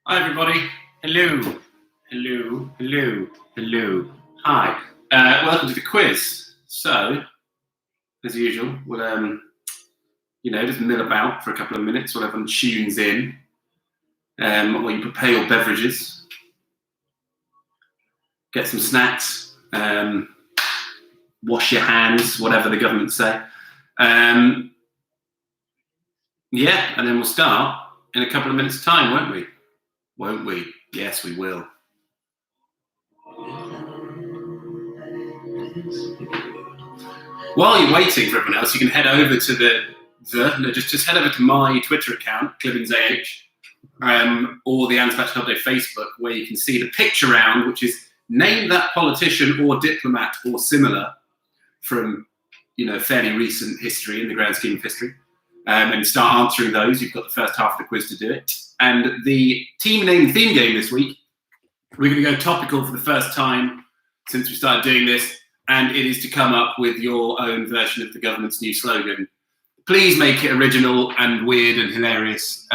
Hi everybody. Hello. Hello. Hello. Hello. Hi. Welcome to the quiz. So, as usual, we'll just mill about for a couple of minutes while everyone tunes in. While you prepare your beverages, get some snacks, wash your hands, whatever the government say. And then we'll start in a couple of minutes' time, won't we? Won't we? Yes, we will. While you're waiting for everyone else, you can head over to just head over to my Twitter account, ClibbonsAH, or the Anne's Fashion Update Facebook, where you can see the picture round, which is name that politician or diplomat or similar from fairly recent history in the grand scheme of history. And start answering those. You've got the first half of the quiz to do it. And the team name theme game this week, we're going to go topical for the first time since we started doing this, and it is to come up with your own version of the government's new slogan. Please make it original and weird and hilarious.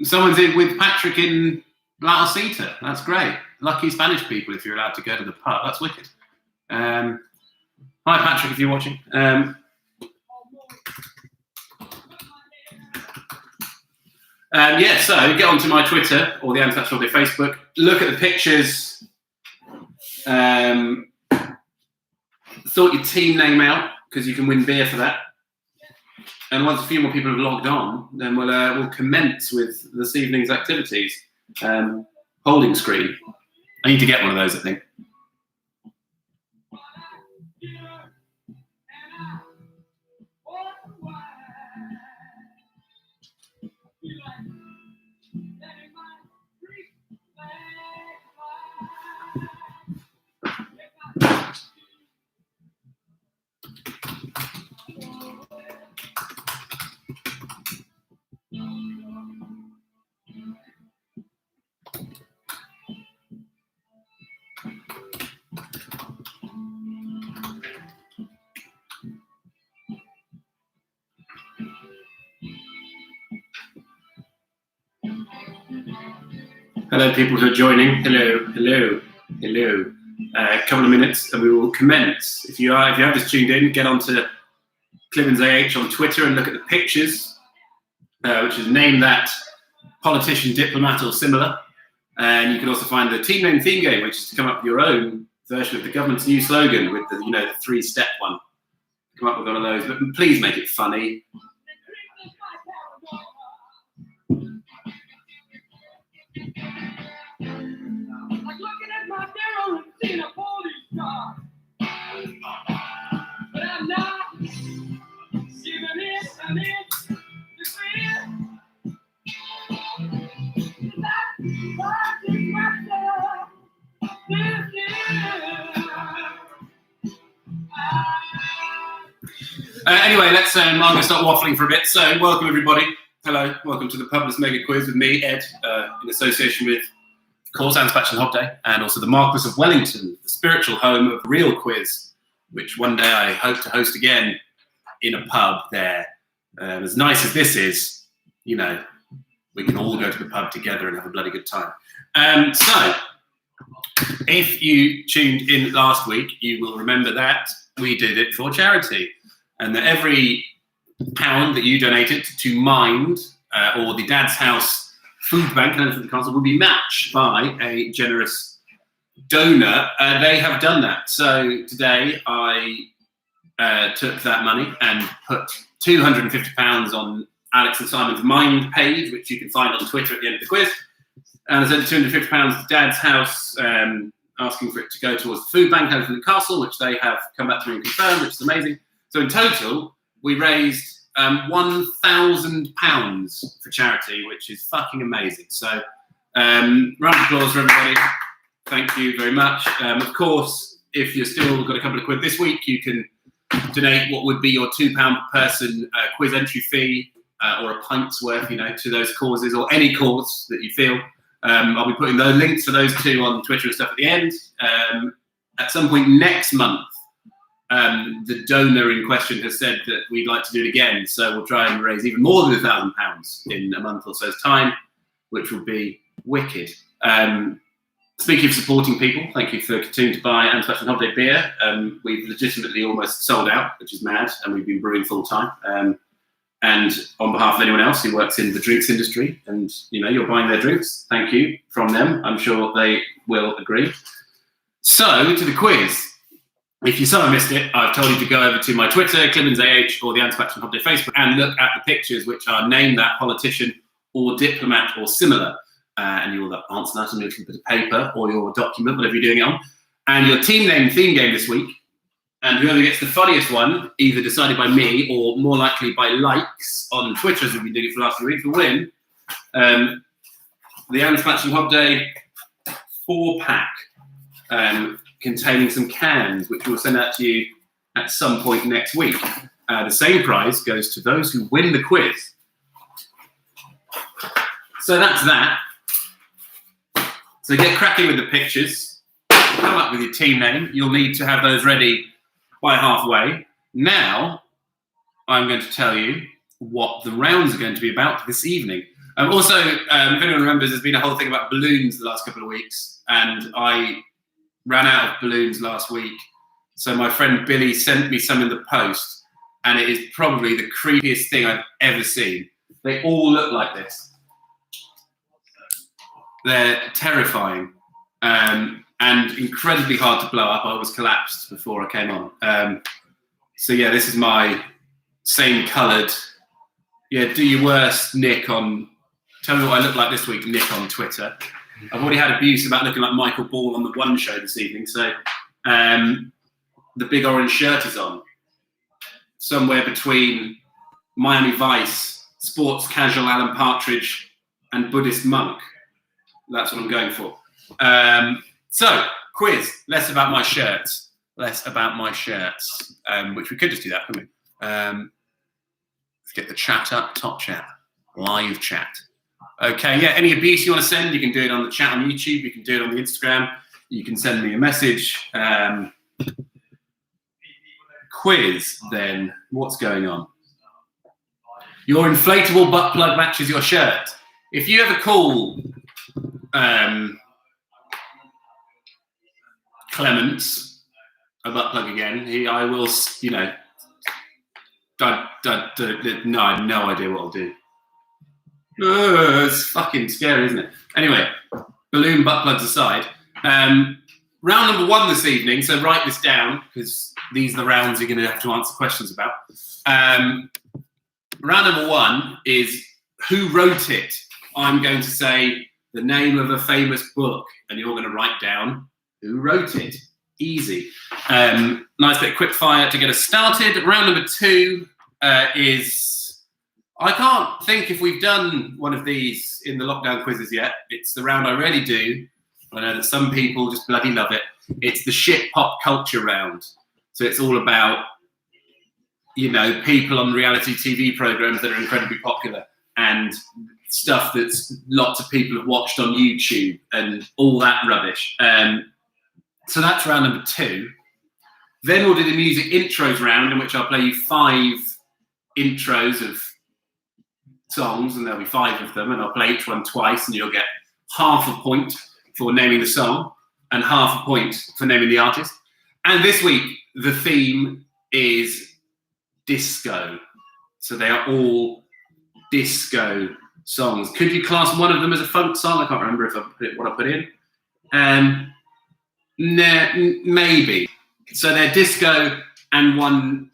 Someone's in with Patrick in La Cita. That's great. Lucky Spanish people if you're allowed to go to the pub. That's wicked. Hi, Patrick, if you're watching. So get onto my Twitter or the Anne's Fashion Update Facebook. Look at the pictures. Sort your team name out because you can win beer for that. And once a few more people have logged on, then we'll commence with this evening's activities. Holding screen. I need to get one of those, I think. Hello, people who are joining. Hello, hello, hello. A couple of minutes and we will commence. If you have just tuned in, get onto ClibbonsAH on Twitter and look at the pictures, which is name that politician, diplomat, or similar. And you can also find the team name theme game, which is to come up with your own version of the government's new slogan with the the 3-step one. Come up with one of those, but please make it funny. Like looking at my barrel and seeing a police car. But I'm not giving it an inch to clear. That's watching myself this year. Anyway, I'm going to stop waffling for a bit. So, welcome everybody. Hello, welcome to the Publess Mega Quiz with me, Ed, in association with, of course, Anne's Fashion Update, and also the Marquis of Wellington, the spiritual home of the real quiz, which one day I hope to host again in a pub there. As nice as this is, we can all go to the pub together and have a bloody good time. So, if you tuned in last week, you will remember that we did it for charity, and that every £1 that you donated to Mind or the Dad's House Food Bank and the Council will be matched by a generous donor. They have done that. So today I took that money and put £250 on Alex and Simon's Mind page, which you can find on Twitter at the end of the quiz. And I sent £250 to Dad's House asking for it to go towards the food bank over in the castle, which they have come back to me and confirmed, which is amazing. So in total, we raised £1,000 for charity, which is fucking amazing. So round of applause for everybody. Thank you very much. Of course, if you're still got a couple of quid this week, you can donate what would be your £2 per person quiz entry fee or a pint's worth, to those causes or any cause that you feel. I'll be putting the links for those two on Twitter and stuff at the end. At some point next month, the donor in question has said that we'd like to do it again, so we'll try and raise even more than £1,000 in a month or so's time, which will be wicked. Speaking of supporting people, thank you for continuing to buy Anne Sebastian Holiday beer. We've legitimately almost sold out, which is mad, and we've been brewing full time. And on behalf of anyone else who works in the drinks industry and you're buying their drinks, thank you from them. I'm sure they will agree. So to the quiz. If you somehow missed it, I've told you to go over to my Twitter, ClimmonsAH, or the Anne Sebastian Holiday Facebook, and look at the pictures which are name that politician or diplomat or similar. And you will answer that on your little bit of paper or your document, whatever you're doing it on. And your team name theme game this week. And whoever gets the funniest one, either decided by me or more likely by likes on Twitter, as we've been doing it for the last few weeks, will win the Anne Sebastian Holiday 4-pack. Containing some cans, which we'll send out to you at some point next week. The same prize goes to those who win the quiz. So that's that. So get cracking with the pictures. Come up with your team name. You'll need to have those ready by halfway. Now, I'm going to tell you what the rounds are going to be about this evening. Also, if anyone remembers, there's been a whole thing about balloons the last couple of weeks, and I ran out of balloons last week. So my friend Billy sent me some in the post, and it is probably the creepiest thing I've ever seen. They all look like this. They're terrifying and incredibly hard to blow up. I was collapsed before I came on. So yeah, this is my same coloured. Yeah, do your worst, Nick, on... Tell me what I look like this week, Nick, on Twitter. I've already had abuse about looking like Michael Ball on the One Show this evening. So the big orange shirt is on. Somewhere between Miami Vice, sports casual Alan Partridge, and Buddhist monk. That's what I'm going for. So, quiz. Less about my shirts. Which we could just do that, couldn't we? Let's get the chat up. Top chat. Live chat. Okay, yeah, any abuse you want to send, you can do it on the chat on YouTube, you can do it on the Instagram, you can send me a message. Quiz, then, what's going on? Your inflatable butt plug matches your shirt. If you ever call Clements a butt plug again, I will, no, I have no idea what I'll do. It's fucking scary, isn't it? Anyway, balloon butt plugs aside. Round number 1 this evening, so write this down, because these are the rounds you're going to have to answer questions about. Round number 1 is who wrote it. I'm going to say the name of a famous book, and you're going to write down who wrote it. Easy. Nice bit of quick fire to get us started. Round number 2 is... I can't think if we've done one of these in the lockdown quizzes yet. It's the round I really do. I know that some people just bloody love it. It's the shit pop culture round. So it's all about, people on reality TV programs that are incredibly popular and stuff that lots of people have watched on YouTube and all that rubbish. So that's round number 2. Then we'll do the music intros round, in which I'll play you 5 intros of songs, and there'll be 5 of them, and I'll play each one twice, and you'll get half a point for naming the song and half a point for naming the artist. And this week, the theme is disco. So they are all disco songs. Could you class one of them as a funk song? I can't remember if I put what I put in. Maybe. So they're disco and one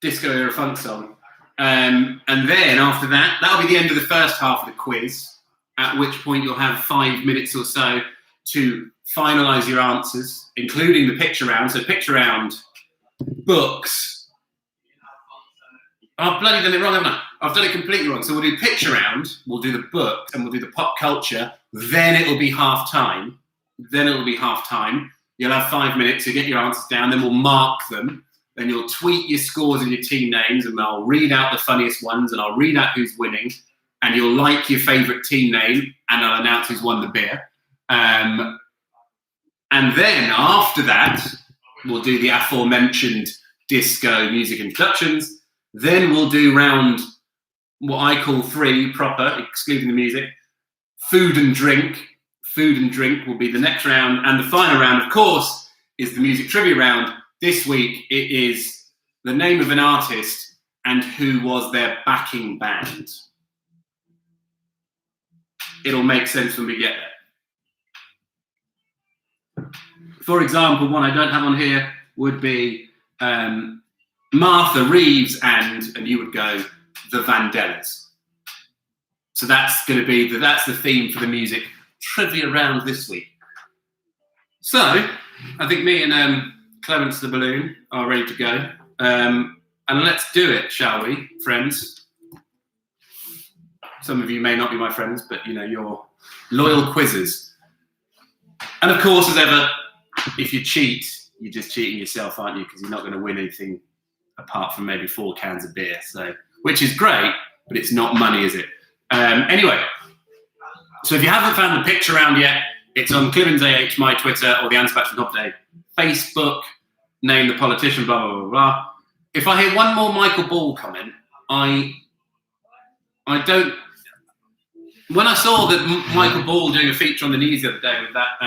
disco era funk song. And then after that'll be the end of the first half of the quiz, at which point you'll have 5 minutes or so to finalise your answers, including the picture round. So picture round, books. I've bloody done it wrong, haven't I? I've done it completely wrong. So we'll do picture round, we'll do the book, and we'll do the pop culture. Then it'll be half time. You'll have 5 minutes to get your answers down. Then we'll mark them. Then you'll tweet your scores and your team names, and I'll read out the funniest ones, and I'll read out who's winning. And you'll like your favourite team name, and I'll announce who's won the beer. And then after that, we'll do the aforementioned disco music introductions. Then we'll do round what I call 3 proper, excluding the music. Food and drink. Food and drink will be the next round. And the final round, of course, is the music trivia round. This week, it is the name of an artist and who was their backing band. It'll make sense when we get there. For example, one I don't have on here would be Martha Reeves and you would go the Vandellas. So that's going to be that's the theme for the music trivia round this week. So I think me and Clements the Balloon are ready to go. And let's do it, shall we, friends? Some of you may not be my friends, but you know, you're loyal quizzers. And of course, as ever, if you cheat, you're just cheating yourself, aren't you? Because you're not going to win anything apart from maybe 4 cans of beer. So, which is great, but it's not money, is it? Anyway, so if you haven't found the picture round yet, it's on Clivens AH, my Twitter, or the Anne Spatch and Hop Day Facebook. Name the politician, blah, blah, blah, blah. If I hear one more Michael Ball comment, I don't... When I saw that Michael Ball doing a feature on the news the other day with that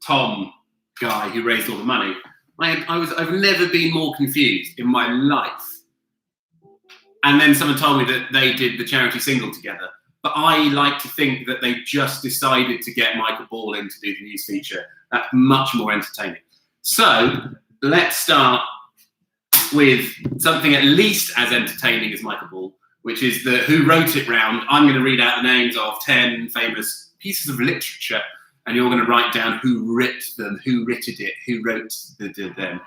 Tom guy who raised all the money, I've never been more confused in my life. And then someone told me that they did the charity single together. But I like to think that they just decided to get Michael Ball in to do the news feature. That's much more entertaining. So let's start with something at least as entertaining as Michael Ball, which is the Who Wrote It round. I'm going to read out the names of 10 famous pieces of literature, and you're going to write down who writ them, who writted it, who wrote them.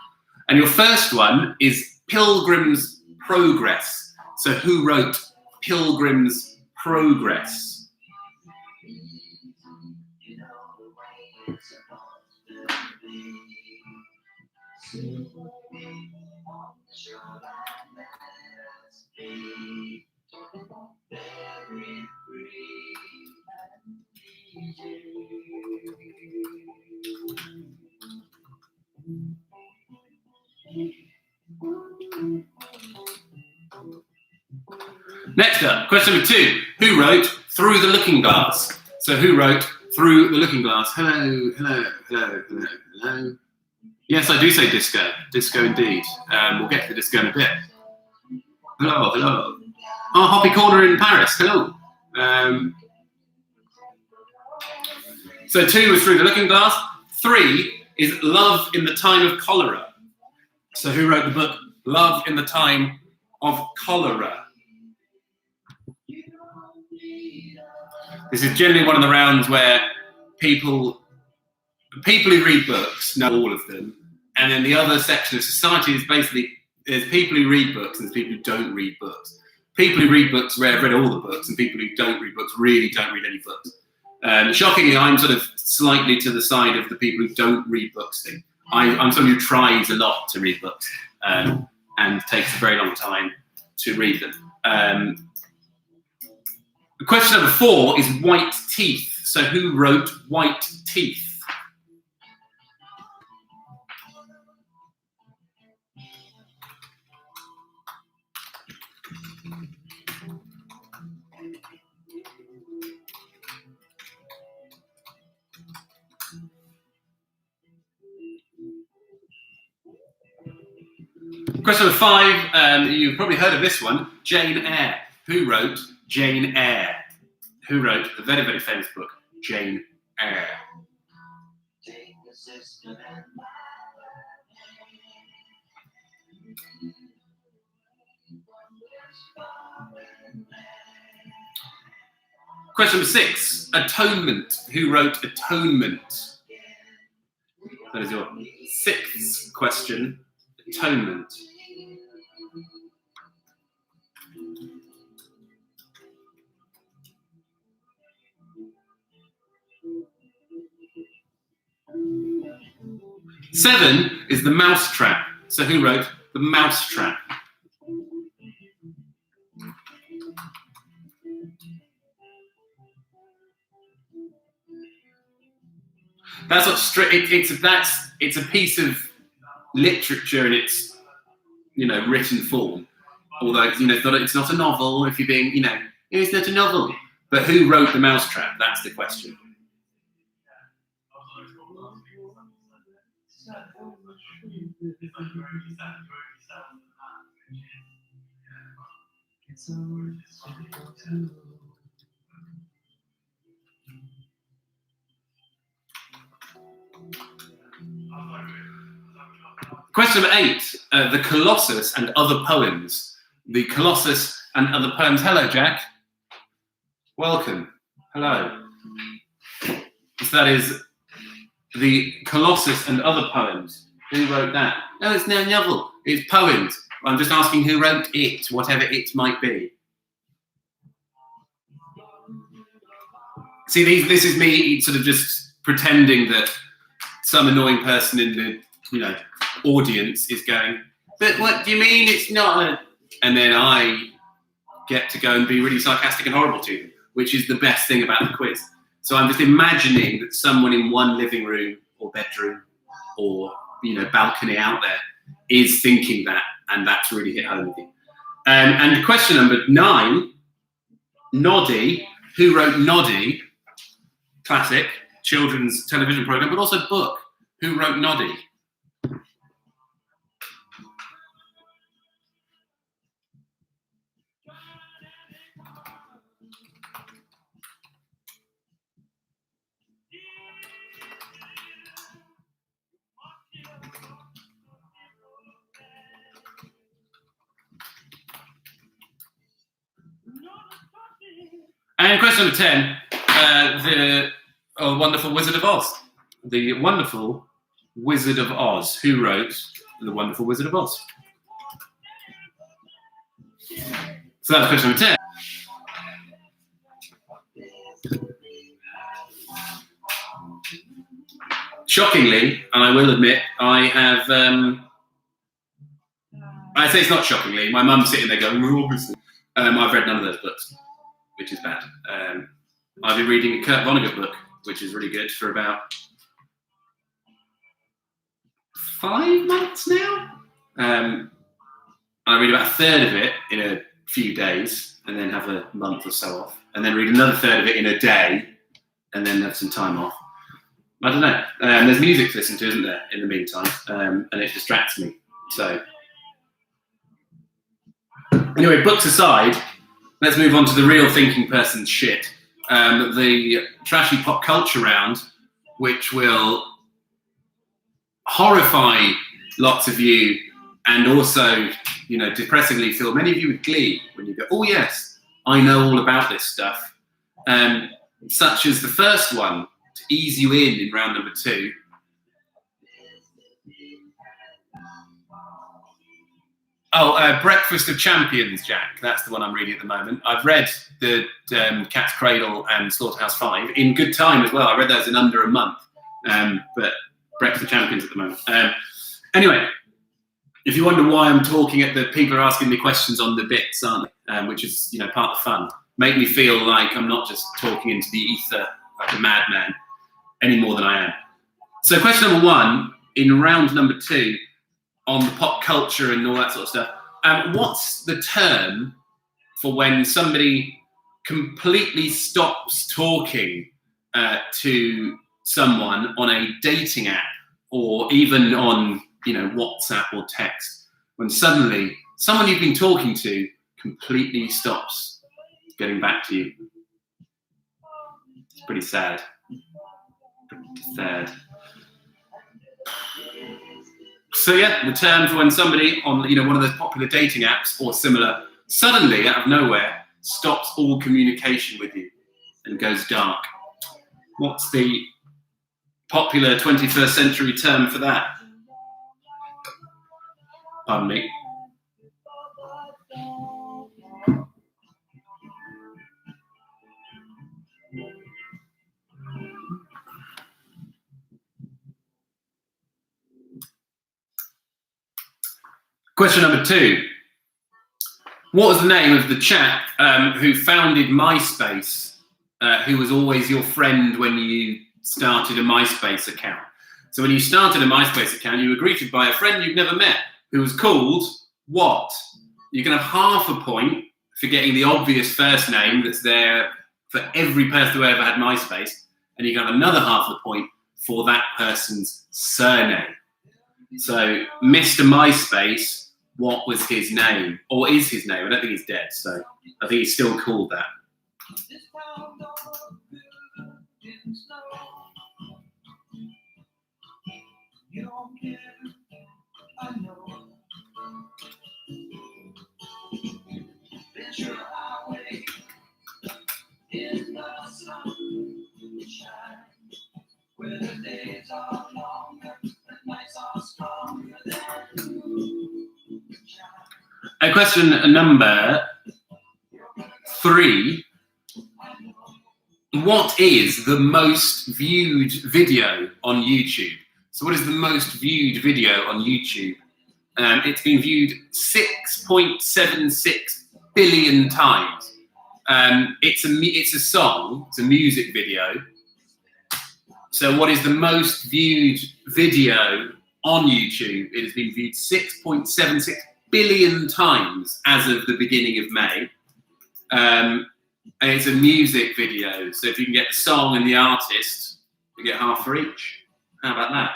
And your first one is Pilgrim's Progress. So who wrote Pilgrim's Progress? Next up, question number 2. Who wrote Through the Looking Glass? So who wrote Through the Looking Glass? Hello, hello, hello, hello, hello. Yes, I do say disco. Disco indeed. We'll get to the disco in a bit. Hello, hello. Oh, Hoppy Corner in Paris. Hello. So 2 was Through the Looking Glass. 3 is Love in the Time of Cholera. So who wrote the book Love in the Time of Cholera? This is generally one of the rounds where people who read books know all of them. And then the other section of society is basically, there's people who read books and there's people who don't read books. People who read books have read all the books, and people who don't read books really don't read any books. Shockingly, I'm sort of slightly to the side of the people who don't read books thing. I'm someone who tries a lot to read books and takes a very long time to read them. Question number 4 is White Teeth. So who wrote White Teeth? Question number 5, you've probably heard of this one, Jane Eyre. Who wrote Jane Eyre? Who wrote the very, very famous book, Jane Eyre? Question number 6, Atonement. Who wrote Atonement? That is your 6th question, atonement. Seven is the mousetrap. So who wrote the mousetrap? That's not it's a piece of literature in its written form. Although it's not a novel. If you're being it's not a novel. But who wrote the mousetrap? That's the question. Question number 8, the Colossus and other poems. The Colossus and other poems. Hello, Jack. Welcome. Hello. So that is the Colossus and other poems. Who wrote that? No, it's no novel. It's poems. I'm just asking who wrote it, whatever it might be. See, this is me sort of just pretending that some annoying person in the audience is going, but what do you mean it's not a... And then I get to go and be really sarcastic and horrible to them, which is the best thing about the quiz. So I'm just imagining that someone in one living room or bedroom or balcony out there is thinking that, and that's really hit home with you. And question number 9, Noddy. Who wrote Noddy? Classic children's television program, but also book. Who wrote Noddy? And question number 10, the Wonderful Wizard of Oz. The Wonderful Wizard of Oz. Who wrote The Wonderful Wizard of Oz? So that's question number 10. Shockingly, and I will admit, I have... I say it's not shockingly. My mum's sitting there going, well, obviously. I've read none of those books, which is bad. I've been reading a Kurt Vonnegut book, which is really good, for about 5 months now. I read about a third of it in a few days, and then have a month or so off, and then read another third of it in a day, and then have some time off. I don't know. There's music to listen to, isn't there, in the meantime, and it distracts me. So, anyway, books aside, let's move on to the real thinking person's shit. The trashy pop culture round, which will horrify lots of you and also, depressingly fill many of you with glee when you go, oh yes, I know all about this stuff. Such as the first one, to ease you in round number 2. Breakfast of Champions, Jack. That's the one I'm reading at the moment. I've read the Cat's Cradle and Slaughterhouse 5 in good time as well. I read those in under a month. But Breakfast of Champions at the moment. Anyway, if you wonder why I'm talking at the people are asking me questions on the bits, aren't they? Which is part of the fun. Make me feel like I'm not just talking into the ether like a madman any more than I am. So question number 1 in round number 2. On the pop culture and all that sort of stuff. What's the term for when somebody completely stops talking to someone on a dating app or even on WhatsApp or text, when suddenly someone you've been talking to completely stops getting back to you? It's pretty sad. Pretty sad. So yeah, the term for when somebody on one of those popular dating apps or similar suddenly out of nowhere stops all communication with you and goes dark. What's the popular 21st century term for that? Pardon me. Question number 2. What was the name of the chap who founded MySpace, who was always your friend when you started a MySpace account? So when you started a MySpace account, you were greeted by a friend you'd never met, who was called what? You can have half a point for getting the obvious first name that's there for every person who ever had MySpace, and you can have another half a point for that person's surname. So Mr. MySpace, what was his name? Or is his name? I don't think he's dead, so I think he's still called that. Question number 3. What is the most viewed video on YouTube? So what is the most viewed video on YouTube? It's been viewed 6.76 billion times. It's a song, it's a music video. So what is the most viewed video on YouTube? It has been viewed 6.76 billion times as of the beginning of May. And it's a music video. So if you can get the song and the artist, you get half for each. How about that?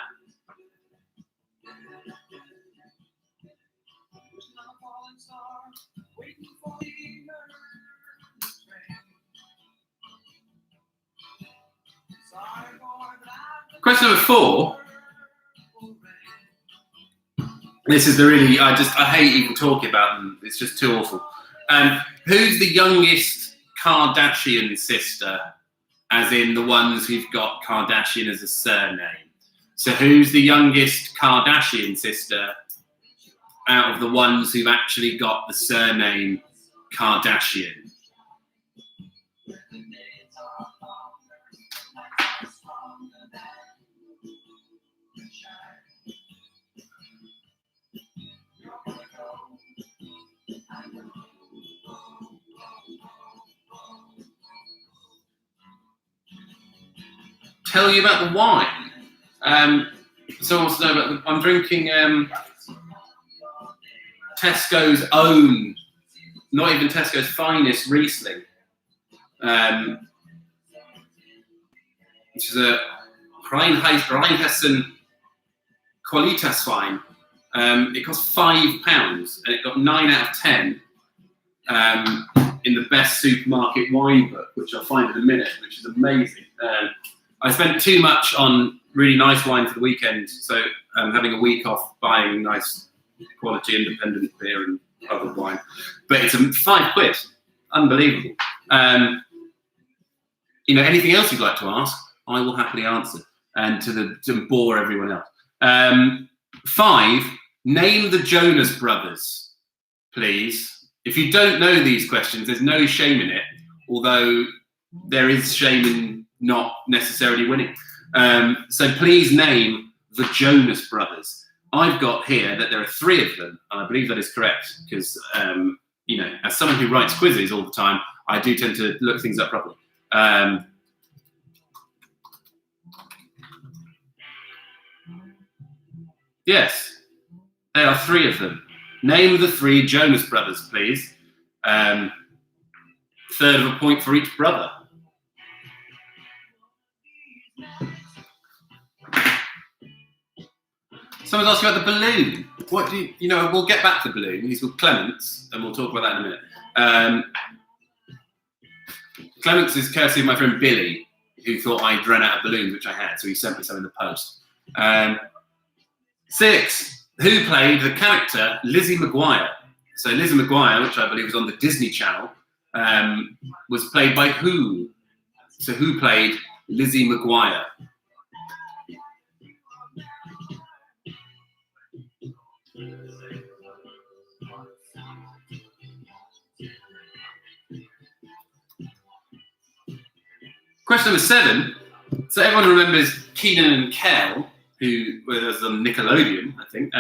Question number 4. This is the really, I hate even talking about them. It's just too awful. Who's the youngest Kardashian sister, as in the ones who've got Kardashian as a surname? So who's the youngest Kardashian sister out of the ones who've actually got the surname Kardashian? Tell you about the wine. Someone wants to know about I'm drinking Tesco's own, not even Tesco's finest Riesling, which is a Rheinhessen Qualitätswein. It cost £5 and it got 9 out of 10 in the best supermarket wine book, which I'll find in a minute, which is amazing. I spent too much on really nice wine for the weekend, so I'm having a week off buying nice quality independent beer and other wine. But it's £5, unbelievable. Anything else you'd like to ask, I will happily answer, and to bore everyone else. 5, name the Jonas Brothers, please. If you don't know these questions, there's no shame in it, although there is shame in not necessarily winning. So please name the Jonas Brothers. I've got here that there are 3 of them, and I believe that is correct, because, as someone who writes quizzes all the time, I do tend to look things up properly. Yes, there are 3 of them. Name the 3 Jonas Brothers, please. Third of a point for each brother. Someone's asking about the balloon. What do you know? We'll get back to the balloon. He's called Clements, and we'll talk about that in a minute. Clements is courtesy of my friend Billy, who thought I'd run out of balloons, which I had, so he sent me some in the post. 6, who played the character Lizzie McGuire? So Lizzie McGuire, which I believe was on the Disney Channel, was played by who? So who played Lizzie McGuire? Question number 7. So everyone remembers Keenan and Kel, who was on Nickelodeon, I think.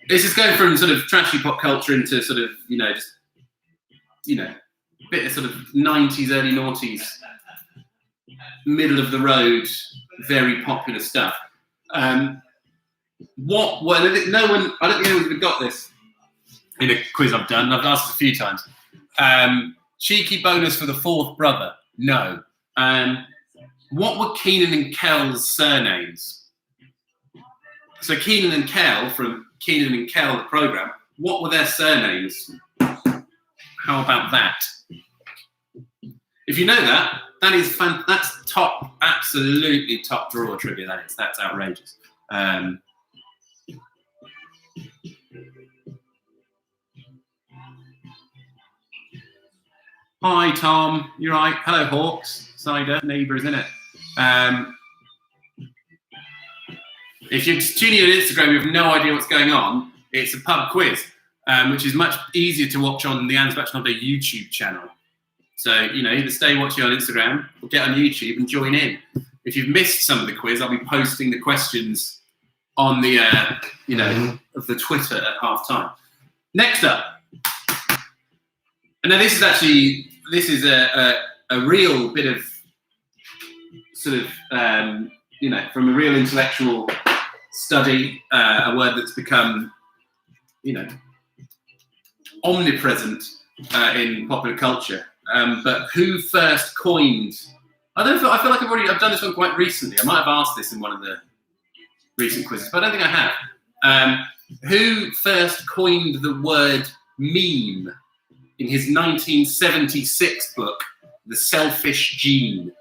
This is going from sort of trashy pop culture into sort of, just, a bit of sort of 90s, early noughties, middle of the road, very popular stuff. I don't think anyone's got this in a quiz I've done. I've asked this a few times. Cheeky bonus for the 4th brother. No. What were Keenan and Kel's surnames? So Keenan and Kel from Keenan and Kel, the programme, what were their surnames? How about that? If you know that, that's top, absolutely top drawer trivia, that is. That's outrageous. Hi, Tom. You're right. Hello, Hawks. Cider. Neighbour, isn't it? If you're tuning in on Instagram, you have no idea what's going on. It's a pub quiz, which is much easier to watch on the Anne Sebastian Holiday YouTube channel. So, either stay watching on Instagram or get on YouTube and join in. If you've missed some of the quiz, I'll be posting the questions on the, of the Twitter at half time. Next up. And now this is a real bit of sort of, from a real intellectual study, a word that's become, omnipresent in popular culture. But who first coined? I feel like I've done this one quite recently. I might have asked this in one of the recent quizzes, but I don't think I have. Who first coined the word meme in his 1976 book, The Selfish Gene?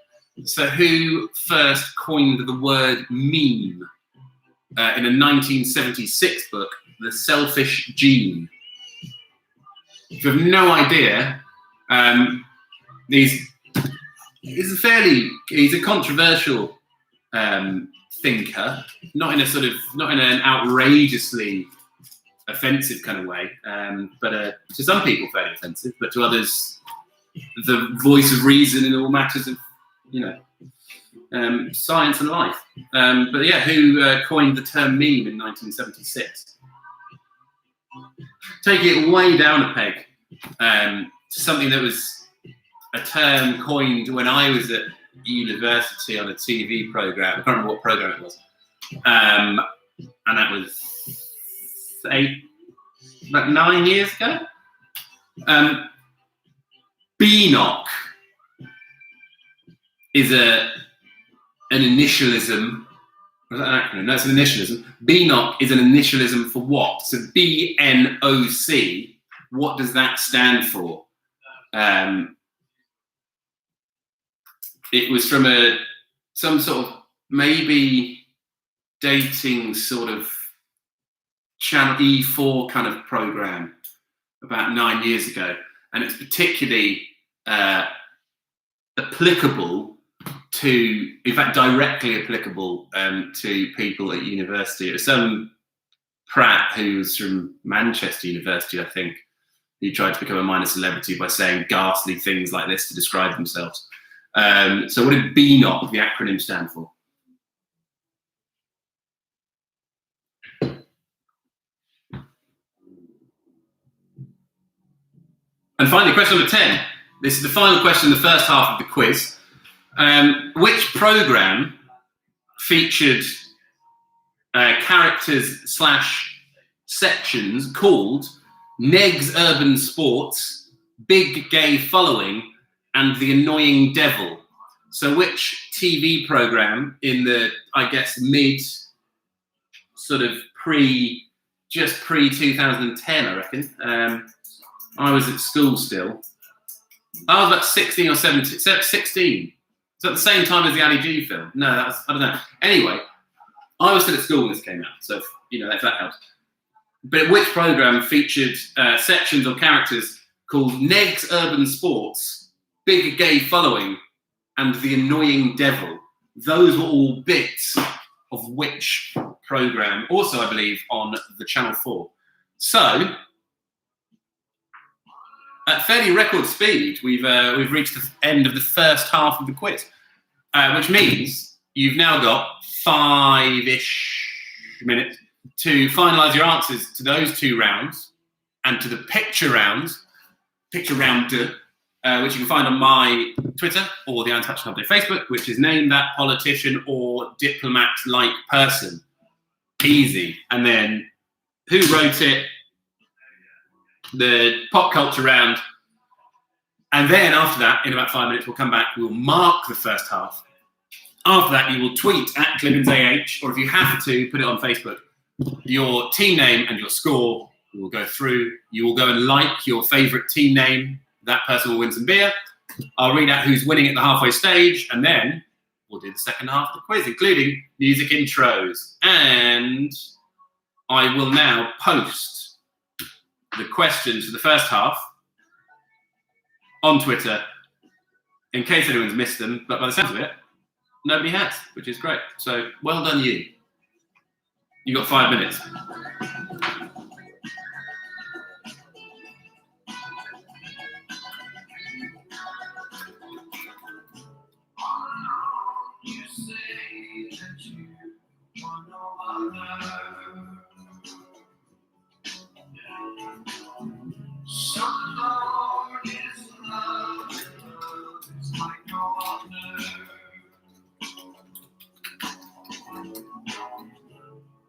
So who first coined the word meme in a 1976 book, The Selfish Gene? If you have no idea, he's a controversial thinker, not in an outrageously offensive kind of way, but to some people fairly offensive, but to others, the voice of reason in all matters of, science and life. But yeah, who coined the term meme in 1976? Take it way down a peg to something that was a term coined when I was at university on a TV program. I can't remember what program it was, and that was about 9 years ago. BNOC is an initialism. Was that an acronym? No, it's an initialism. BNOC is an initialism for what? So BNOC, what does that stand for? It was from some sort of maybe dating sort of Channel E4 kind of program about 9 years ago, and it's particularly applicable to, in fact, directly applicable to people at university. It was some prat who's from Manchester University, I think, who tried to become a minor celebrity by saying ghastly things like this to describe themselves. So what did BNOC, the acronym, stand for? And finally, question number 10. This is the final question in the first half of the quiz. Which programme featured characters / sections called Negs Urban Sports, Big Gay Following, and The Annoying Devil? So which TV programme in the, I guess, mid, sort of pre-2010, I reckon. I was at school still. I was about 16 or 17, 16. So at the same time as the Ali G film. No, I don't know. Anyway, I was still at school when this came out, so if that helps. But which programme featured sections or characters called Negs Urban Sports, Big Gay Following, and The Annoying Devil? Those were all bits of which programme? Also, I believe, on the Channel 4. So, At fairly record speed, we've reached the end of the first half of the quiz, which means you've now got 5-ish minutes to finalise your answers to those 2 rounds and to the picture round, which you can find on my Twitter or the Anne's Fashion Update Facebook, which is Name That Politician or Diplomat-like Person. Easy. And then who wrote it, the pop culture round, and then after that, in about 5 minutes, we'll come back, we'll mark the first half. After that, you will tweet at ClimmonsAH, or if you have to, put it on Facebook, your team name and your score. We will go through. You will go and like your favourite team name. That person will win some beer. I'll read out who's winning at the halfway stage, and then we'll do the second half of the quiz, including music intros. And I will now post the questions for the first half on Twitter in case anyone's missed them. But by the sounds of it, nobody has, which is great. So well done, you. You got 5 minutes. You say that you want no other. Some Lord is love, and love is like no other. And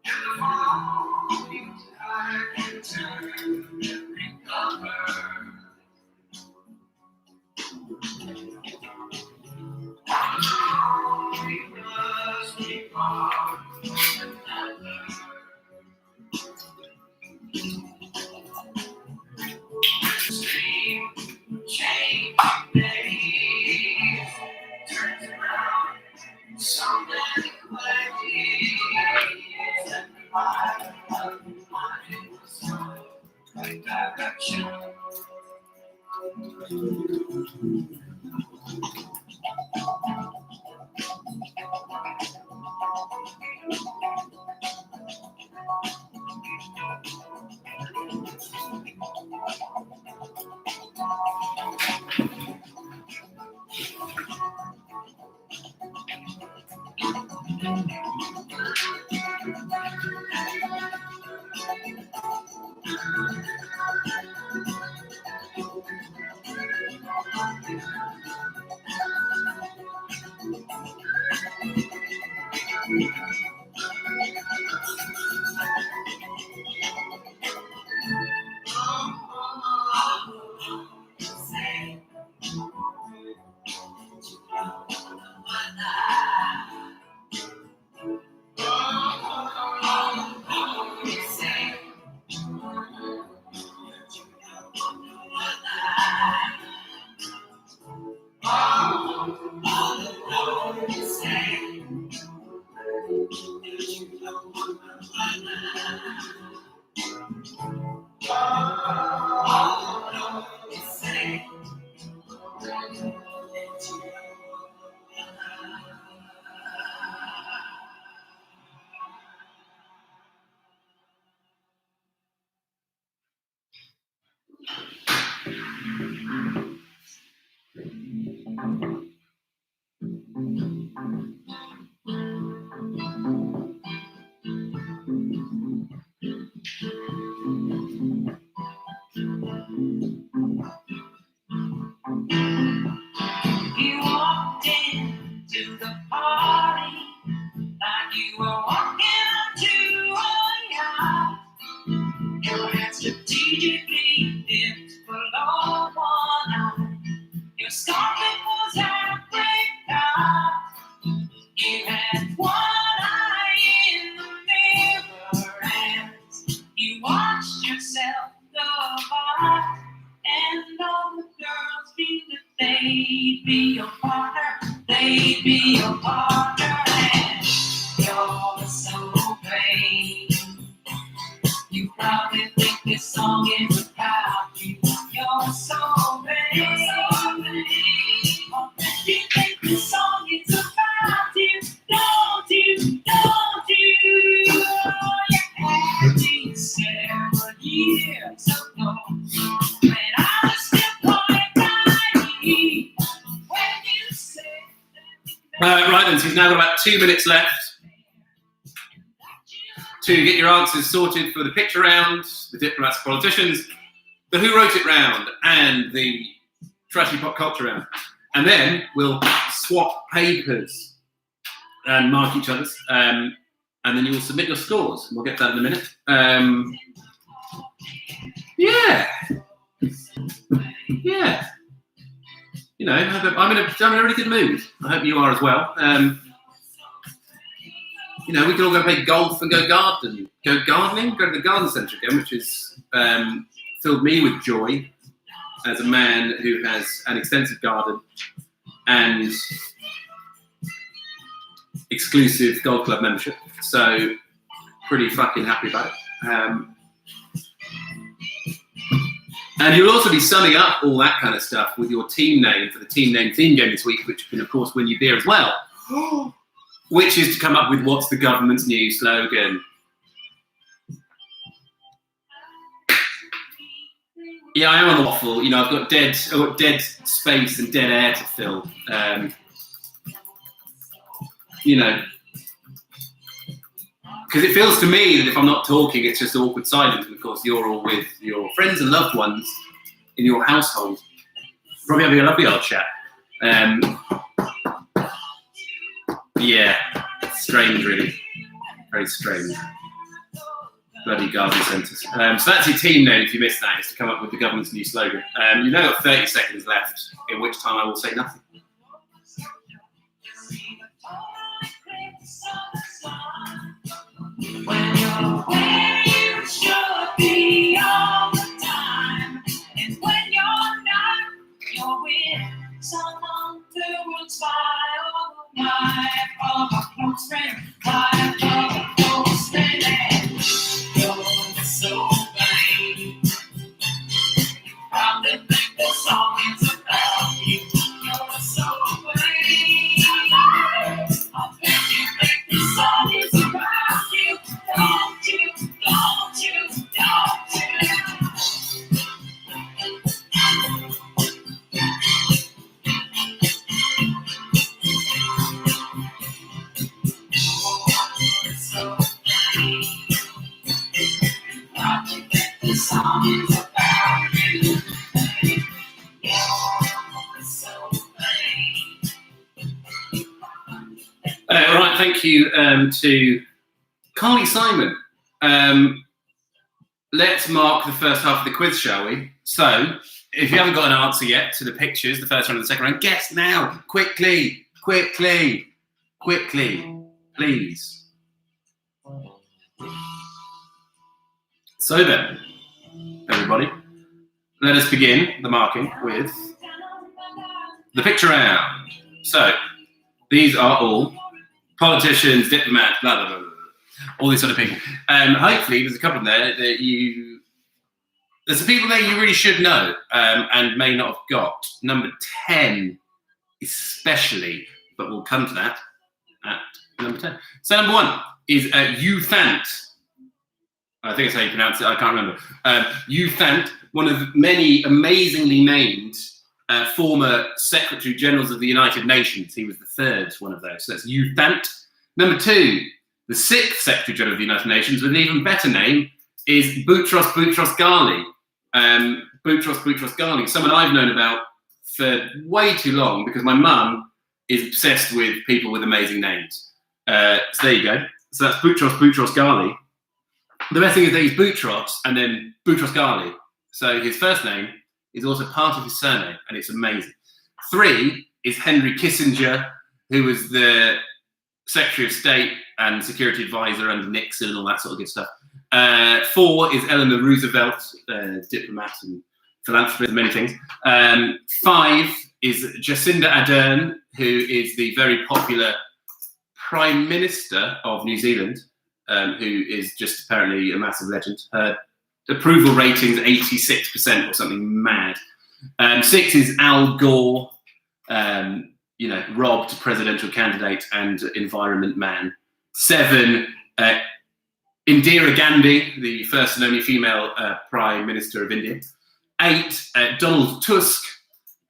the morning tide can turn and recover. We must be part of another. Same change days turns around so many ways, and I find myself right direction. You walked into the party like you were walking onto a yacht. Your hands strategically dipped below one eye. Your scarlet was apricot. You had one eye in the mirror and you watched yourself go by. And all the girls feel that they'd be your partner, they'd be your partner, and you're so great. You probably think this song is about you. You're so great. You think this song is about you, don't you? Don't you? You had me 7 years ago when I was still Right then, so you've now got about 2 minutes left to get your answers sorted for the picture round, the diplomats and politicians, the who wrote it round, and the trashy pop culture round. And then we'll swap papers and mark each other's, and then you will submit your scores. We'll get to that in a minute. Yeah. You know, I'm in a really good mood. I hope you are as well. You know, we can all go play golf and go gardening, go to the garden centre again, which has filled me with joy as a man who has an extensive garden and exclusive golf club membership. So, pretty fucking happy about it. And you'll also be summing up all that kind of stuff with your team name for the team name theme game this week, which can, of course, win you beer as well. Which is to come up with what's the government's new slogan. Yeah, I am on the waffle. You know, I've got dead space and dead air to fill. You know, because it feels to me that if I'm not talking, it's just awkward silence. And of course, you're all with your friends and loved ones in your household, probably having a lovely old chat. Yeah, strange, really. Very strange. Bloody garden centres. So that's your team name, if you missed that, is to come up with the government's new slogan. You've now got 30 seconds left, in which time I will say nothing. When you're where you should be all the time, and when you're not, you're with someone who will spy all the life of a close friend, life of a close friend, and you're so vain. Probably think the song is about you. You're so vain. I bet you think the song is about you. Don't you, don't you, don't you? So probably think the song is about you. So All right, thank you to Carly Simon. Let's mark the first half of the quiz, shall we? So, if you haven't got an answer yet to the pictures, the first round and the second round, guess now, quickly, please. So then, everybody, let us begin the marking with the picture round. So, these are all politicians, diplomats, blah, blah, blah, blah. All these sort of people. Hopefully, there's a couple of there that there's some people there you really should know and may not have got. Number 10, especially, but we'll come to that at number 10. So number 1 is Youthant. I think that's how you pronounce it. I can't remember. Youthant, one of many amazingly named former Secretary Generals of the United Nations. He was the third one of those. So that's Youthant. Number 2. The 6th Secretary General of the United Nations, with an even better name, is Boutros Ghali. Boutros Ghali, someone I've known about for way too long because my mum is obsessed with people with amazing names. So there you go. So that's Boutros Ghali. The best thing is that he's Boutros and then Boutros Ghali. So his first name is also part of his surname, and it's amazing. 3 is Henry Kissinger, who was the Secretary of State and Security Advisor under Nixon and all that sort of good stuff. 4 is Eleanor Roosevelt, diplomat and philanthropist, many things. 5 is Jacinda Ardern, who is the very popular Prime Minister of New Zealand, who is just apparently a massive legend. Her approval rating's 86% or something mad. 6 is Al Gore, robbed presidential candidate and environment man. 7, Indira Gandhi, the first and only female Prime Minister of India. 8, Donald Tusk,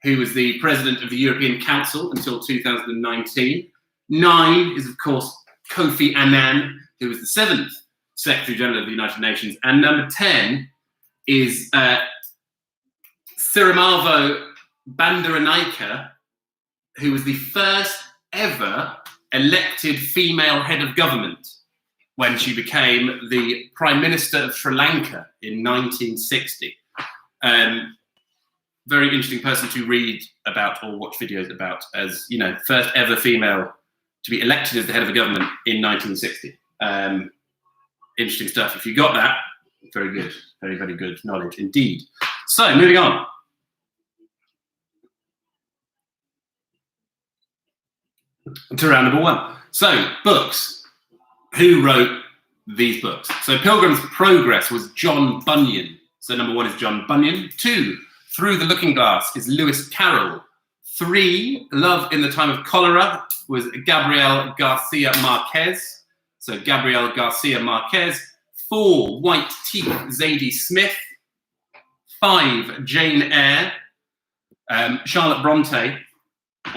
who was the President of the European Council until 2019. 9 is, of course, Kofi Annan, who was the 7th Secretary General of the United Nations. And number 10 is Sirimavo Bandaranaike, who was the first ever elected female head of government when she became the Prime Minister of Sri Lanka in 1960. Very interesting person to read about or watch videos about, as you know, first ever female to be elected as the head of a government in 1960. Interesting stuff. If you got that, very good, very, very good knowledge indeed. So moving on. To round number 1. So books. Who wrote these books? So Pilgrim's Progress was John Bunyan. So number 1 is John Bunyan. 2, Through the Looking Glass is Lewis Carroll. 3, Love in the Time of Cholera was Gabriel Garcia Marquez. So Gabriel Garcia Marquez. 4, White Teeth, Zadie Smith. 5, Jane Eyre, Charlotte Bronte,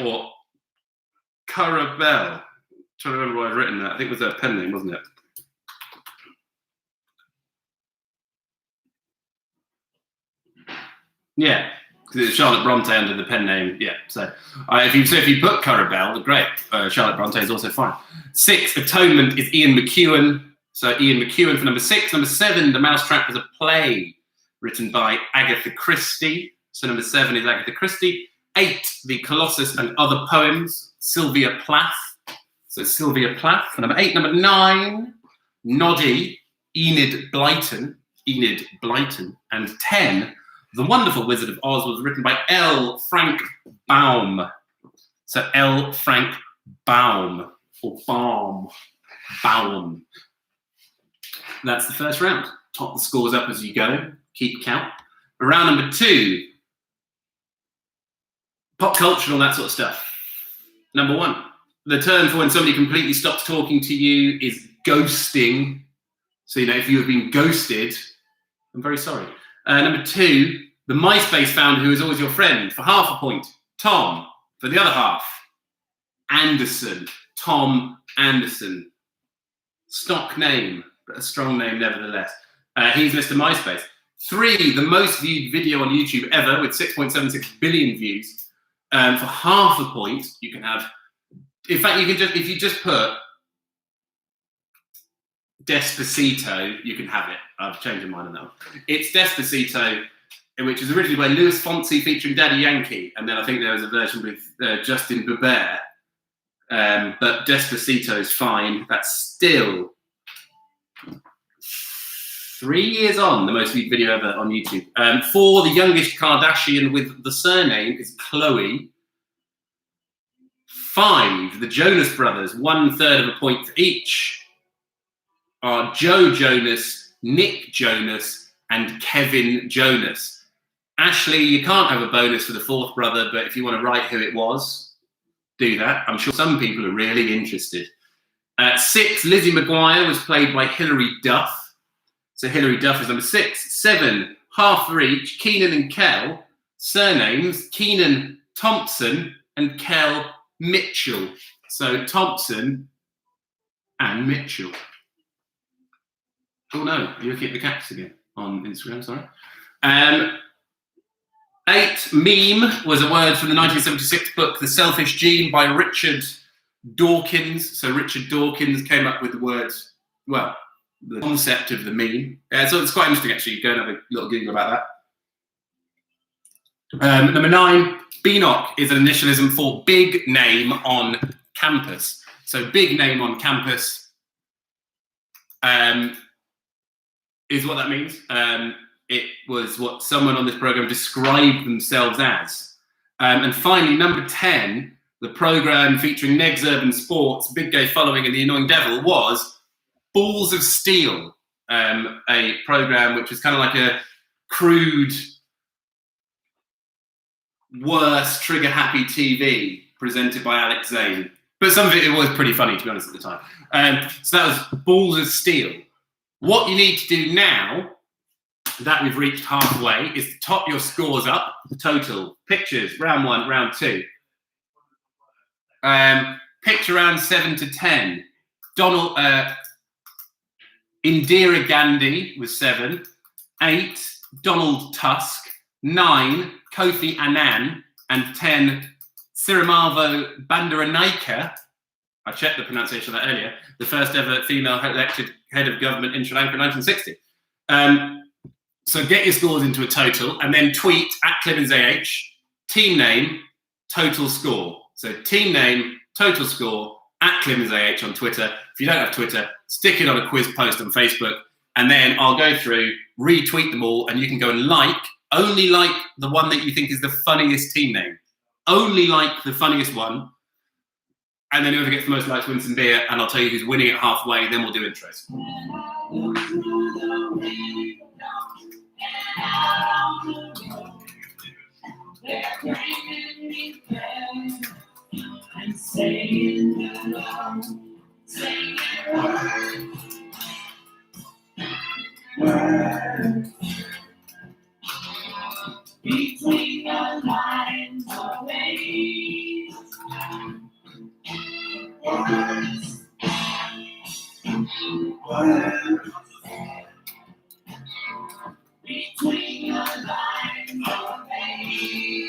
or Cara Bell. Trying to remember why I've written that. I think it was her pen name, wasn't it? Yeah, because it's Charlotte Bronte under the pen name. Yeah, so if you put Cara Bell, great. Charlotte Bronte is also fine. 6, Atonement is Ian McEwan. So Ian McEwan for number 6. Number 7, The Mousetrap was a play written by Agatha Christie. So number 7 is Agatha Christie. 8, The Colossus and Other Poems, Sylvia Plath. So Sylvia Plath for number 8. Number 9, Noddy, Enid Blyton. And 10, The Wonderful Wizard of Oz was written by L. Frank Baum. So L. Frank Baum, or Baum. That's the first round. Top the scores up as you go. Keep count. Round number 2, pop culture and all that sort of stuff. Number 1, the term for when somebody completely stops talking to you is ghosting. So, you know, if you have been ghosted, I'm very sorry. Number 2, the MySpace founder who is always your friend, for half a point, Tom. For the other half, Anderson. Tom Anderson. Stock name, but a strong name nevertheless. He's Mr. MySpace. 3, the most viewed video on YouTube ever with 6.76 billion views. For half a point, you can have, in fact, you can just, if you just put Despacito, you can have it. I've changed my mind on that one. It's Despacito, which is originally by Louis Fonsi featuring Daddy Yankee, and then I think there was a version with Justin Bieber. But Despacito is fine. That's still 3 years on, the most viewed video ever on YouTube. 4, the youngest Kardashian with the surname is Khloe. 5, the Jonas Brothers, 1/3 of a point for each, are Joe Jonas, Nick Jonas, and Kevin Jonas. Ashley, you can't have a bonus for the 4th brother, but if you want to write who it was, do that. I'm sure some people are really interested. 6, Lizzie McGuire was played by Hilary Duff. So Hilary Duff is number 6. 7, half for each, Keenan and Kel. Surnames, Keenan Thompson and Kel Mitchell. So Thompson and Mitchell. Oh no, you're looking at the cats again on Instagram, sorry. 8, meme was a word from the 1976 book The Selfish Gene by Richard Dawkins. So Richard Dawkins came up with the word, well, the concept of the meme. So it's quite interesting actually. Go and have a little Google about that. Number 9, BNOC is an initialism for big name on campus. So big name on campus is what that means. It was what someone on this program described themselves as. And finally, number 10, the program featuring Negs Urban Sports, Big Gay Following, and The Annoying Devil was Balls of Steel, a program which was kind of like a crude, worse, trigger-happy TV presented by Alex Zane. But some of it was pretty funny, to be honest, at the time. So that was Balls of Steel. What you need to do now, that we've reached halfway, is to top your scores up, the total pictures, round 1, round 2. picked around 7 to 10. Indira Gandhi was 7. 8, Donald Tusk. 9, Kofi Annan. And 10, Sirimavo Bandaranaike. I checked the pronunciation of that earlier. The first ever female elected head of government in Sri Lanka in 1960. So get your scores into a total and then tweet at ClemensAH, team name, total score. So team name, total score, at ClemensAH on Twitter. If you don't have Twitter, stick it on a quiz post on Facebook, and then I'll go through, retweet them all, and you can go and only like the one that you think is the funniest team name. Only like the funniest one. And then whoever gets the most likes wins some beer, and I'll tell you who's winning it halfway, then we'll do intros. Between the lines of waves, words, between the lines of waves.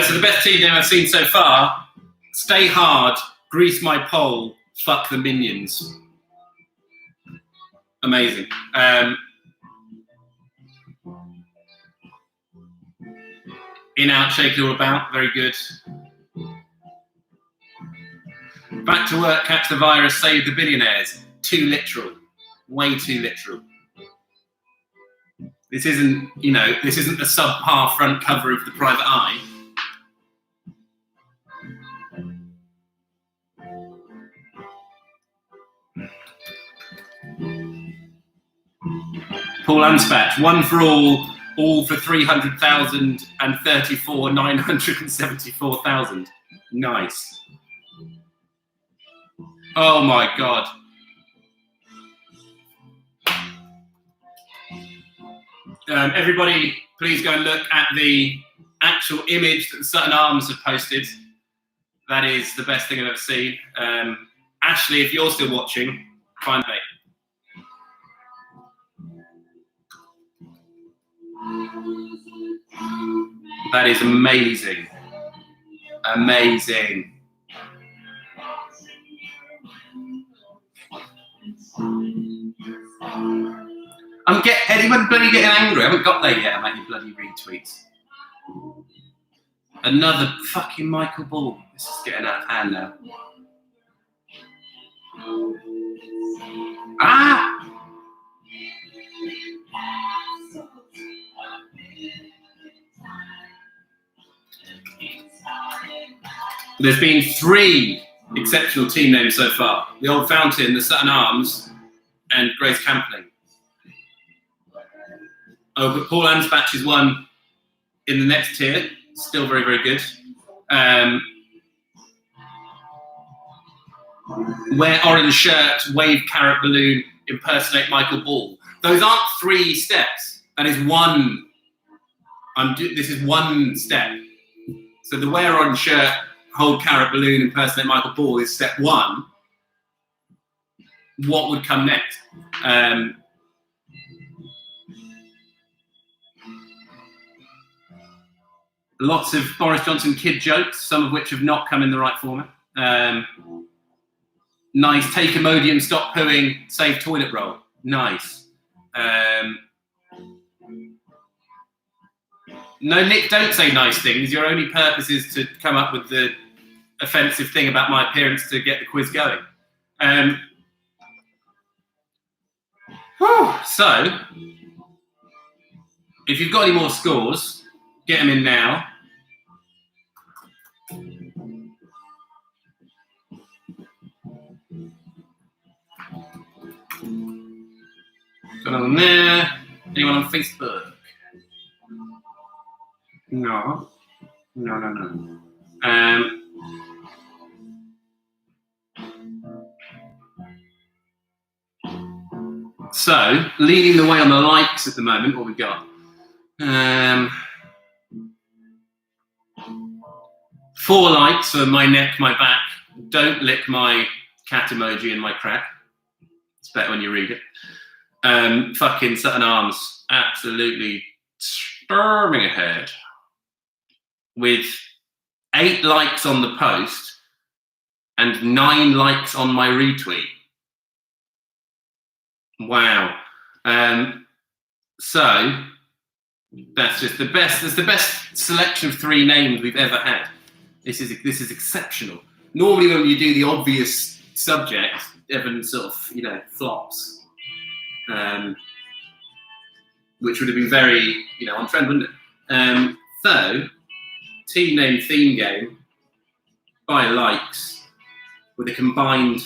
So the best team name I've seen so far, Stay Hard, Grease My Pole, Fuck the Minions. Amazing. In, out, shake it all about, very good. Back to work, catch the virus, save the billionaires. Too literal, way too literal. This isn't a subpar front cover of the Private Eye. Paul Anspach, one for all for 300,000 and 974,000. Nice. Oh my God. Everybody, please go and look at the actual image that the Sutton Arms have posted. That is the best thing I've ever seen. Ashley, if you're still watching, find me. That is amazing. Amazing. Anyone bloody getting angry? I haven't got there yet about your bloody retweets. Another fucking Michael Ball. This is getting out of hand now. Ah! There's been 3 exceptional team names so far. The Old Fountain, the Sutton Arms, and Grace Campling. Oh, but Paul Anspach is one in the next tier. Still very, very good. Wear orange shirt, wave carrot balloon, impersonate Michael Ball. Those aren't 3 steps. That is one. This is one step. So the wear orange shirt, hold carrot balloon, impersonate Michael Ball is step 1. What would come next? Lots of Boris Johnson kid jokes, some of which have not come in the right format. Nice, take Imodium, stop pooing, save toilet roll. Nice. No, Nick, don't say nice things. Your only purpose is to come up with the offensive thing about my appearance to get the quiz going. So, if you've got any more scores, get them in now. Got on there. Anyone on Facebook? No. So, leading the way on the likes at the moment, what we got? 4 likes for my neck, my back. Don't lick my cat emoji and my crack. It's better when you read it. Fucking Sutton Arms, absolutely storming ahead with 8 likes on the post and 9 likes on my retweet. Wow. So that's just the best. That's the best selection of 3 names we've ever had. This is exceptional. Normally, when you do the obvious subject, Evan sort of flops, which would have been very on trend, wouldn't it? So, team name theme game by likes with a combined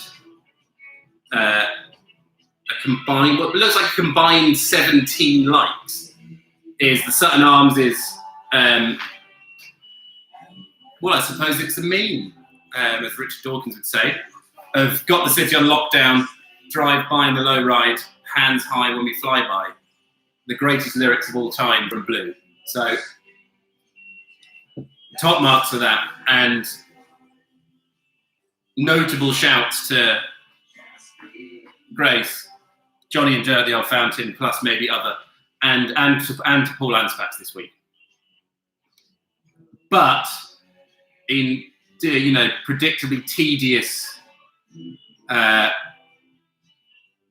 what looks like a combined 17 likes is the Sutton Arms is well, I suppose it's a meme, as Richard Dawkins would say, of got the city on lockdown, drive by in the low ride, hands high when we fly by. The greatest lyrics of all time from Blue. So, top marks for that. And notable shouts to Grace, Johnny and Joe at the Old Fountain, plus maybe other, and to Paul Anspats this week. But in predictably tedious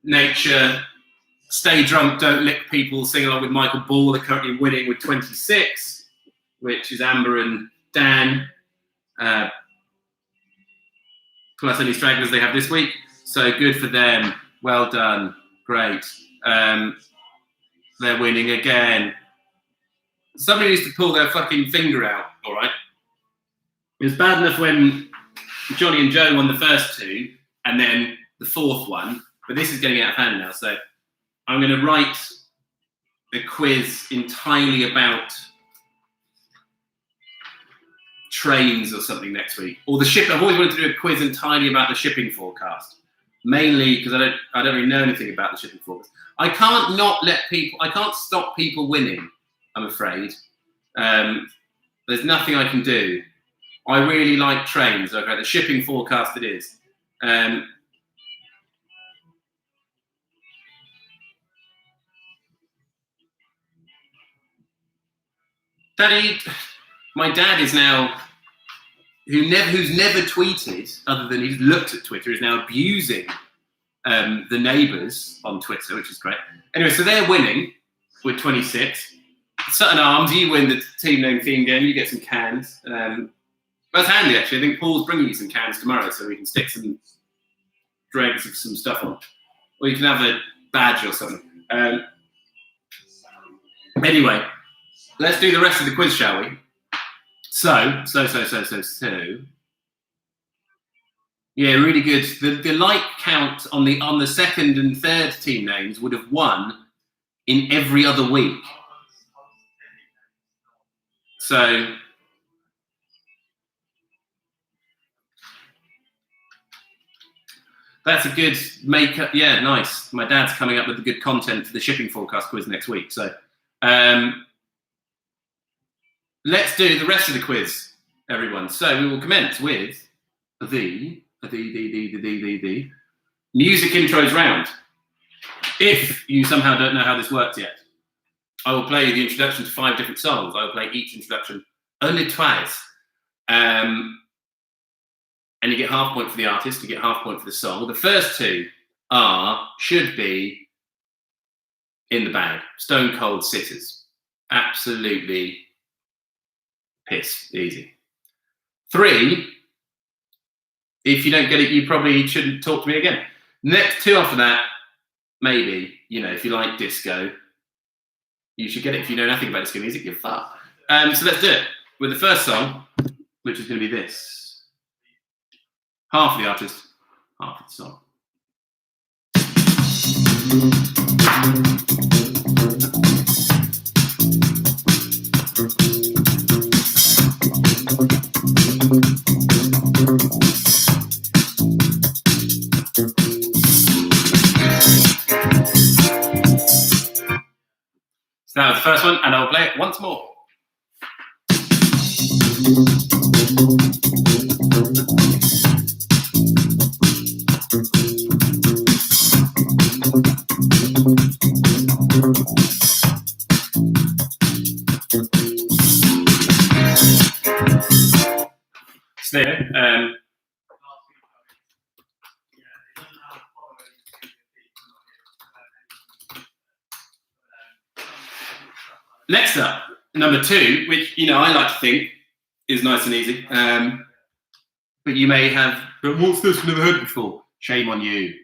nature, Stay Drunk, Don't Lick People, sing along with Michael Ball. They're currently winning with 26, which is Amber and Dan, plus any stragglers they have this week. So good for them. Well done. Great. They're winning again. Somebody needs to pull their fucking finger out, all right? It was bad enough when Johnny and Joe won the first 2 and then the 4th one, but this is getting out of hand now. So I'm going to write a quiz entirely about trains or something next week, or the ship. I've always wanted to do a quiz entirely about the shipping forecast, mainly because I don't really know anything about the shipping forecast. I can't stop people winning, I'm afraid. There's nothing I can do. I really like trains. Okay, the shipping forecast it is. Daddy, my dad is now, who's never tweeted, other than he's looked at Twitter, is now abusing the neighbours on Twitter, which is great. Anyway, so they're winning with 26. Sutton Arms, you win the team name theme game, you get some cans. That's handy, actually. I think Paul's bringing you some cans tomorrow, so we can stick some dregs of some stuff on. Or you can have a badge or something. Anyway, let's do the rest of the quiz, shall we? So. Yeah, really good. The like count on the second and third team names would have won in every other week. So that's a good make-up. Yeah, nice. My dad's coming up with the good content for the shipping forecast quiz next week. So let's do the rest of the quiz, everyone. So we will commence with the music intros round. If you somehow don't know how this works yet, I will play the introduction to 5 different songs. I will play each introduction Only twice. And you get half point for the artist, you get half point for the song. The first two should be in the bag. Stone cold sitters. Absolutely piss easy. 3, if you don't get it, you probably shouldn't talk to me again. Next 2 after that, maybe, if you like disco, you should get it. If you know nothing about disco music, you're fucked. So let's do it with the first song, which is going to be this. Half of the artist, half of the song. So that was the first one, and I'll play it once more. So there, next up, number 2, which I like to think is nice and easy, but you may have. But what's this? I've never heard it before. Shame on you.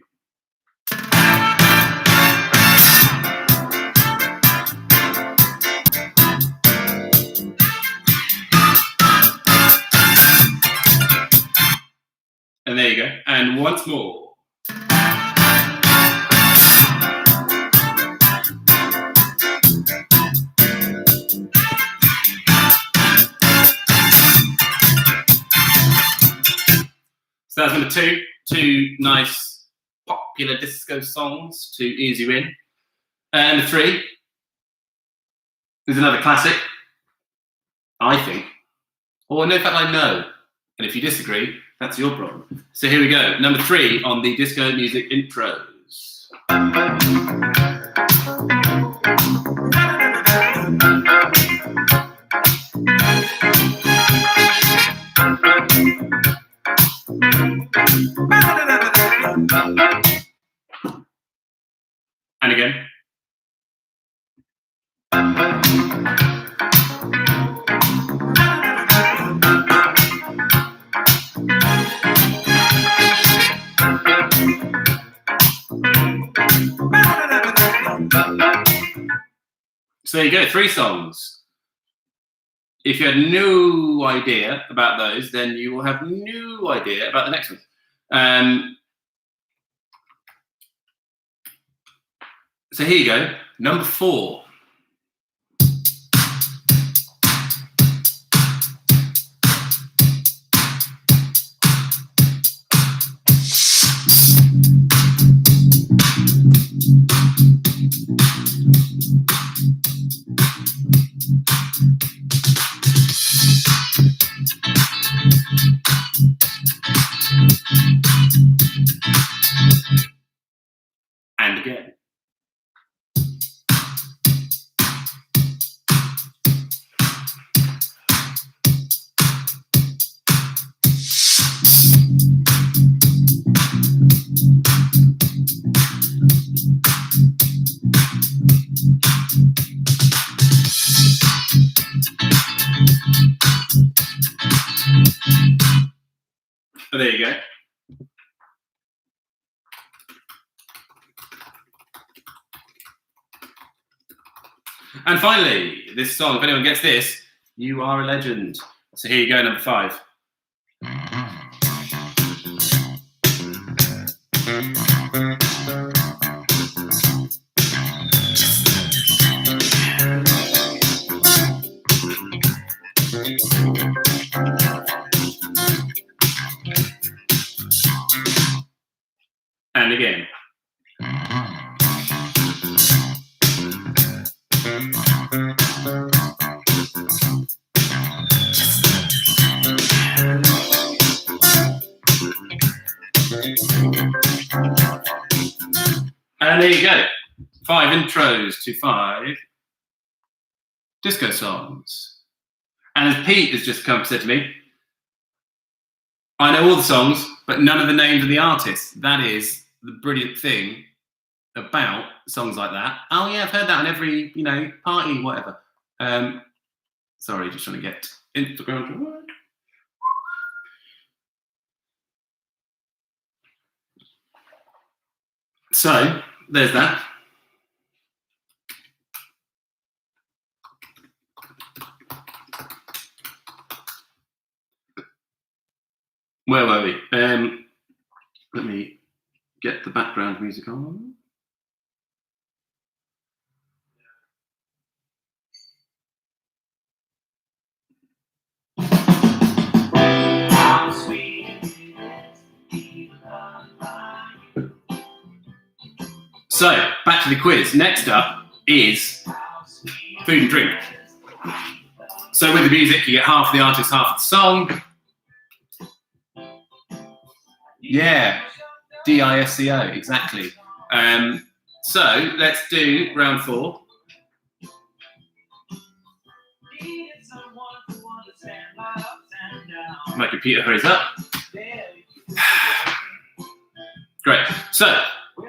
And there you go. And once more. So that's number 2. 2 nice popular disco songs to ease you in. And number 3 is another classic, I think. Or in fact, I know. And if you disagree, that's your problem. So here we go. Number 3 on the disco music intros. And again. So there you go, 3 songs. If you had no idea about those, then you will have no idea about the next one. So here you go, number 4. And again. So there you go. And finally, this song, if anyone gets this, you are a legend. So here you go, number 5. And again. And there you go. 5 intros to 5 disco songs. And as Pete has just come said to me, I know all the songs, but none of the names of the artists. That is the brilliant thing about songs like that. Oh yeah, I've heard that on every, party, whatever. Sorry, just trying to get Instagram to work. So there's that. Where were we? Let me get the background music on. So, back to the quiz. Next up is food and drink. So with the music, you get half the artist, half the song. Yeah, DISCO, exactly. So let's do round 4. My computer hurries up. Great. So,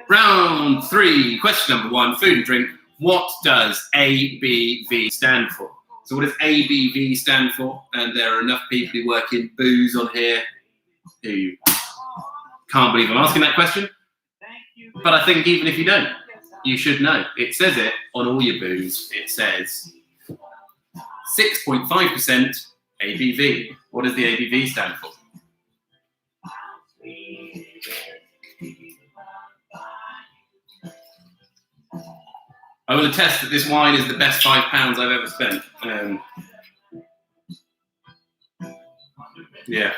round 3, question number 1, food and drink. What does ABV stand for? So what does ABV stand for? And there are enough people who work in booze on here who can't believe I'm asking that question. But I think even if you don't, you should know. It says it on all your booze. It says 6.5% ABV. What does the ABV stand for? I will attest that this wine is the best £5 I've ever spent. Yeah.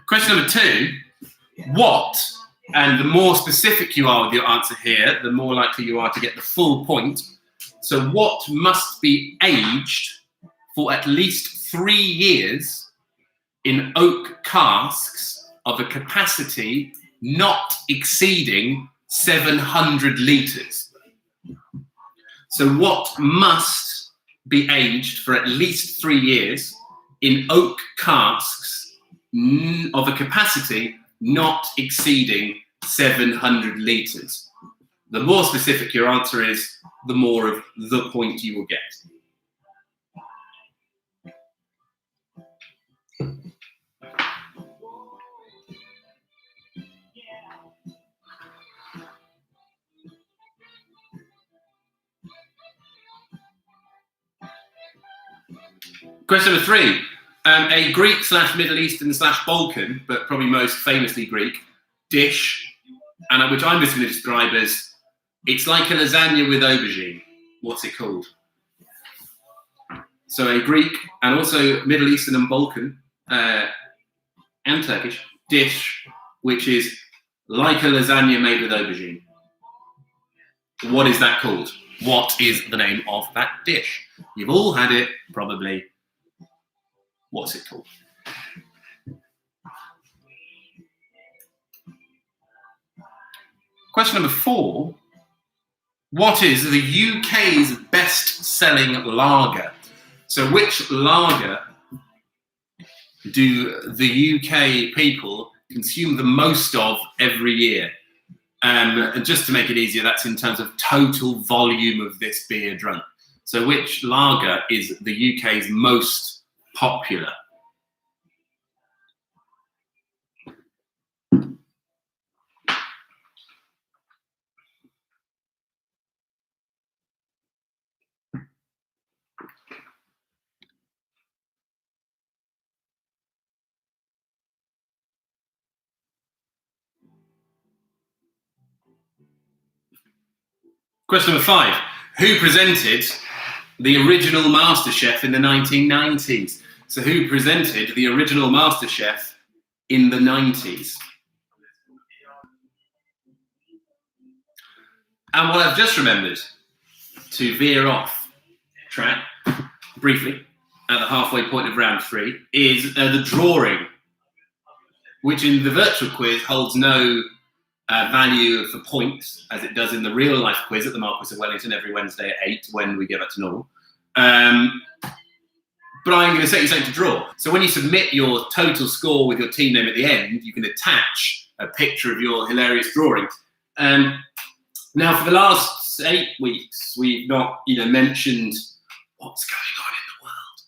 Question number 2. What, and the more specific you are with your answer here, the more likely you are to get the full point. So what must be aged for at least 3 years in oak casks of a capacity not exceeding 700 litres? So what must be aged for at least 3 years in oak casks of a capacity not exceeding 700 litres? The more specific your answer is, the more of the point you will get. Question number 3. A Greek / Middle Eastern / Balkan, but probably most famously Greek, dish, and which I'm just going to describe as, it's like a lasagna with aubergine. What's it called? So a Greek and also Middle Eastern and Balkan and Turkish dish, which is like a lasagna made with aubergine. What is that called? What is the name of that dish? You've all had it, probably. What's it called? Question number 4. What is the UK's best-selling lager? So which lager do the UK people consume the most of every year? And just to make it easier, that's in terms of total volume of this beer drunk. So which lager is the UK's most popular? Question number 5. Who presented the original MasterChef in the 1990s? So who presented the original MasterChef in the 90s? And what I've just remembered, to veer off track briefly at the halfway point of round 3, is the drawing, which in the virtual quiz holds no value for points, as it does in the real life quiz at the Marquis of Wellington every Wednesday at 8 when we get back to normal. But I'm going to set you something to draw. So when you submit your total score with your team name at the end, you can attach a picture of your hilarious drawing. Now, for the last 8 weeks, we've not, mentioned what's going on in the world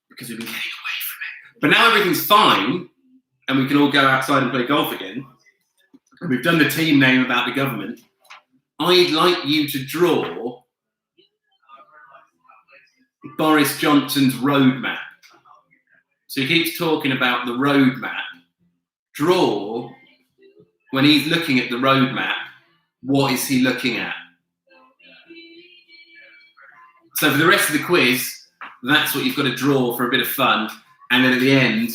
because we've been getting away from it. But now everything's fine, and we can all go outside and play golf again. And we've done the team name about the government. I'd like you to draw Boris Johnson's roadmap. So he keeps talking about the roadmap. Draw, when he's looking at the roadmap, what is he looking at? So for the rest of the quiz, that's what you've got to draw for a bit of fun. And then at the end,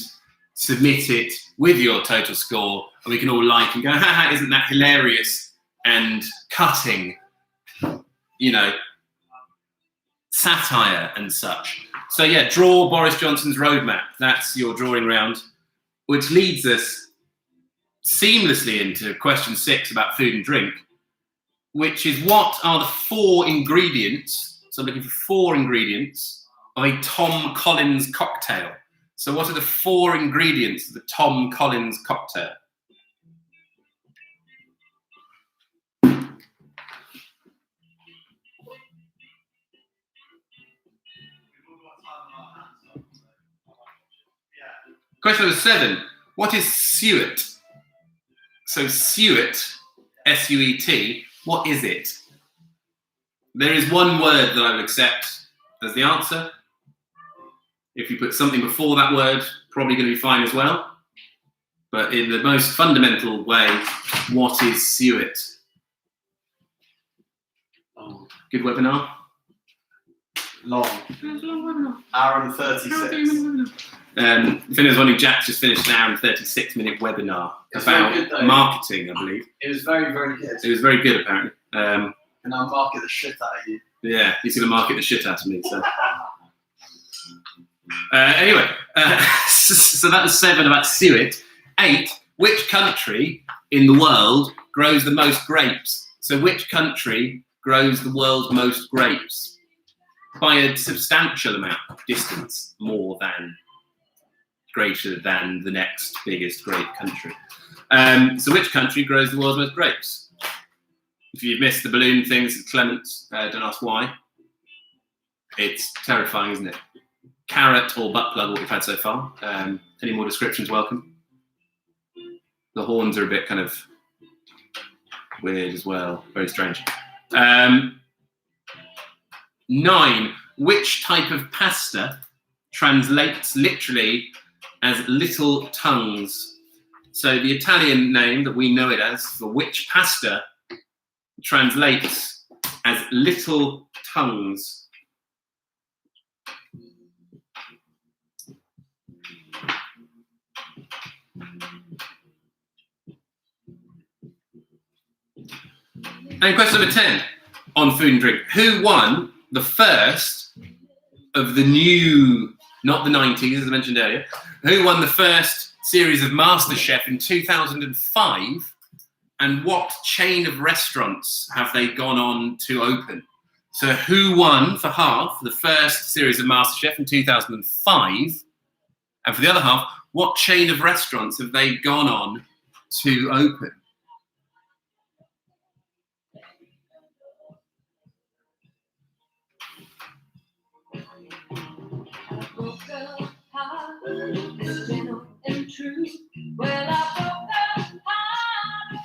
submit it with your total score. And we can all like and go, haha, isn't that hilarious and cutting? Satire and such. So yeah, draw Boris Johnson's roadmap. That's your drawing round, which leads us seamlessly into question 6 about food and drink, which is what are the 4 ingredients? So I'm looking for 4 ingredients of a Tom Collins cocktail. So what are the 4 ingredients of the Tom Collins cocktail? Question number 7. What is suet? So suet, S-U-E-T, what is it? There is one word that I will accept as the answer. If you put something before that word, probably going to be fine as well. But in the most fundamental way, what is suet? Oh. Good webinar? Long. Hour and 36. If anyone's wondering, Jack just finished an hour and 36-minute webinar about marketing, I believe. It was very, very good. It was very good, apparently. And I'll market the shit out of you. Yeah, he's going to market the shit out of me. So, anyway, so that was 7 about suet. 8, which country in the world grows the most grapes? So which country grows the world's most grapes? By a substantial amount, distance, more than, greater than the next biggest grape country. So which country grows the world's most grapes? If you've missed the balloon thing, this is Clement, don't ask why. It's terrifying, isn't it? Carrot or butt plug, what we've had so far. Any more descriptions, welcome. The horns are a bit kind of weird as well, very strange. 9, which type of pasta translates literally as little tongues? So the Italian name that we know it as for which pasta translates as little tongues? And question number 10 on food and drink. Who won the first of the new, not the 90s as I mentioned earlier, who won the first series of MasterChef in 2005, and what chain of restaurants have they gone on to open? So who won for half the first series of MasterChef in 2005, and for the other half, what chain of restaurants have they gone on to open?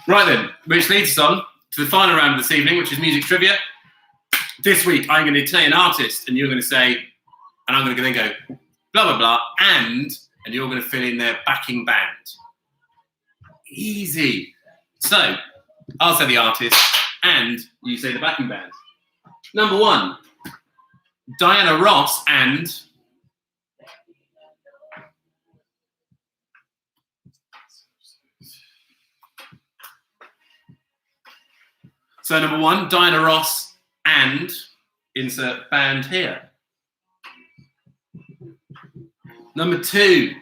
Right then, which leads us on to the final round of this evening, which is music trivia. This week, I'm going to tell you an artist, and you're going to say, and I'm going to then go, blah, blah, blah, and you're going to fill in their backing band. Easy. So, I'll say the artist, and you say the backing band. Number 1, Diana Ross and... So number 1, Diana Ross and insert band here. Number 2,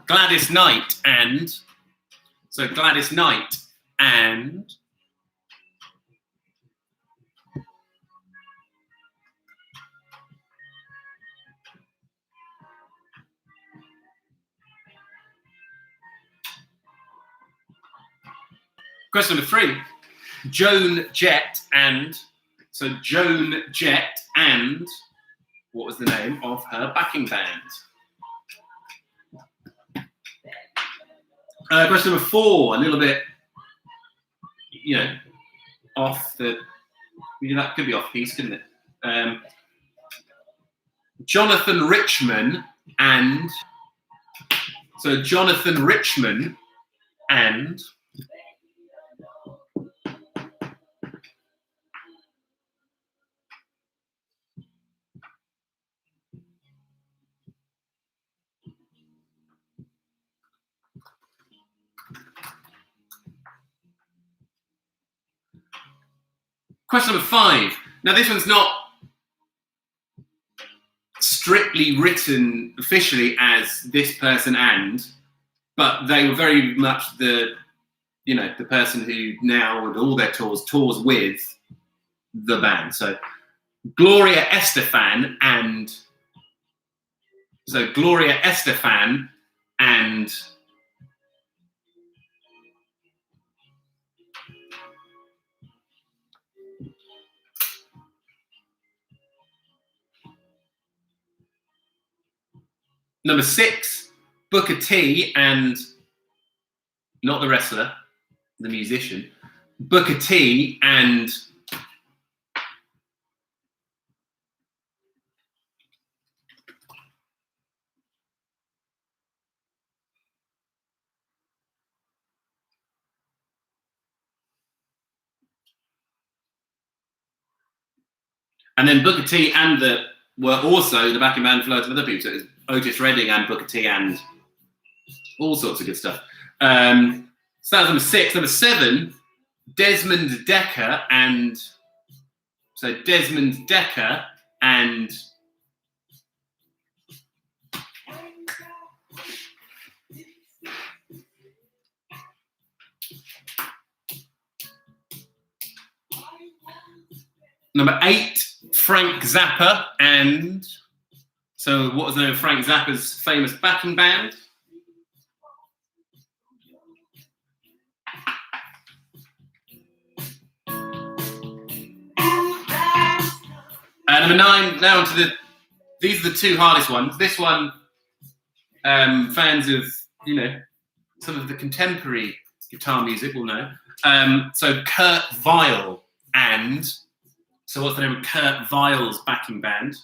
Gladys Knight and, so Gladys Knight and, Question number 3. Joan Jett and what was the name of her backing band? Question number 4, a little bit, off the, that could be off piece, couldn't it? Jonathan Richman and Question number 5. Now this one's not strictly written officially as this person but they were very much the person who now with all their tours with the band. So Gloria Estefan and number 6, Booker T and, not the wrestler, the musician, Booker T and then Booker T and were also the backing band for loads of other people. So it was Otis Redding and Booker T and all sorts of good stuff. So that was number 6. Number 7, Desmond Decker and number 8, Frank Zappa and, so what was the name of Frank Zappa's famous backing band? Number 9, now onto these are the 2 hardest ones. This one, fans of, some of the contemporary guitar music will know. So Kurt Weill and, so what's the name of Kurt Weill's backing band?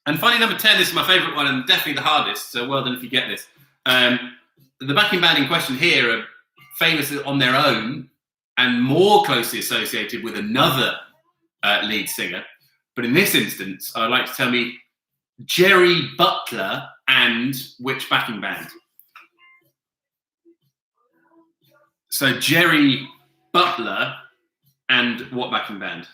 And finally, number 10, this is my favourite one and definitely the hardest, so well done if you get this. The backing band in question here are famous on their own and more closely associated with another lead singer. But in this instance, I'd like to tell me Jerry Butler and which backing band? So Jerry Butler and what backing band?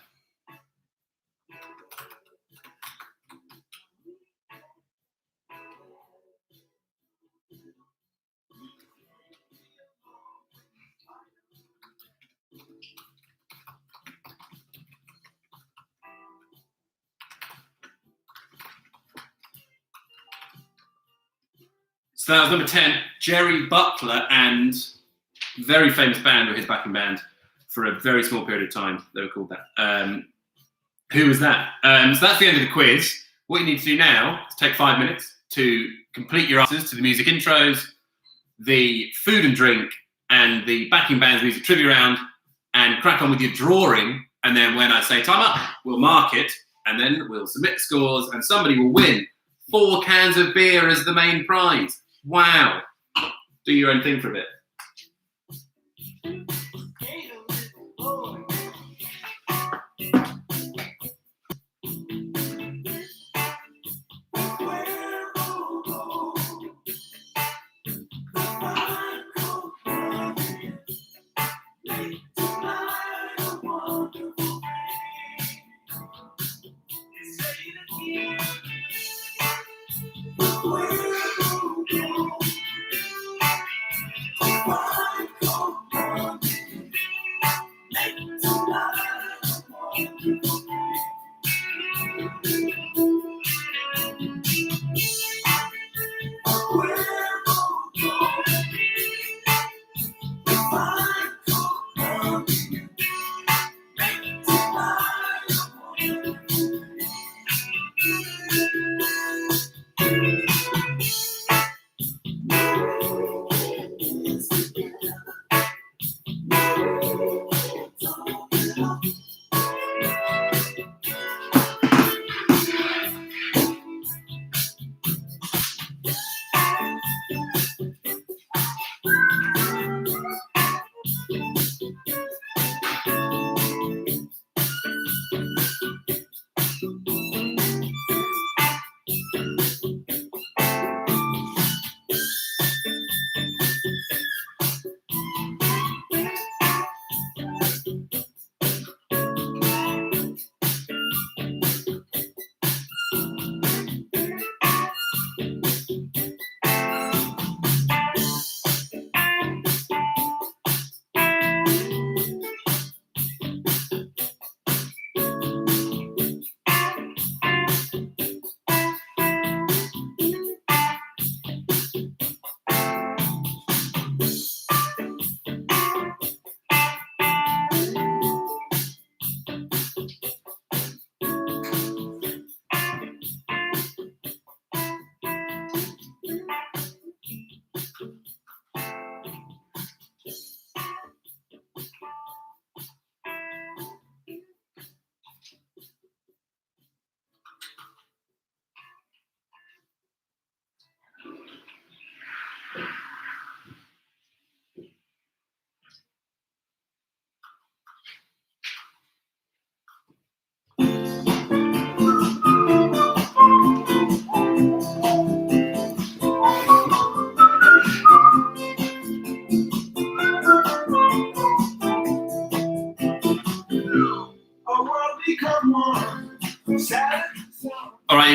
So that was number 10, Jerry Butler and very famous band or his backing band for a very small period of time. They were called that. Who was that? So that's the end of the quiz. What you need to do now is take 5 minutes to complete your answers to the music intros, the food and drink, and the backing band's music trivia round, and crack on with your drawing. And then when I say time up, we'll mark it, and then we'll submit scores, and somebody will win 4 cans of beer as the main prize. Wow. Do your own thing for a bit.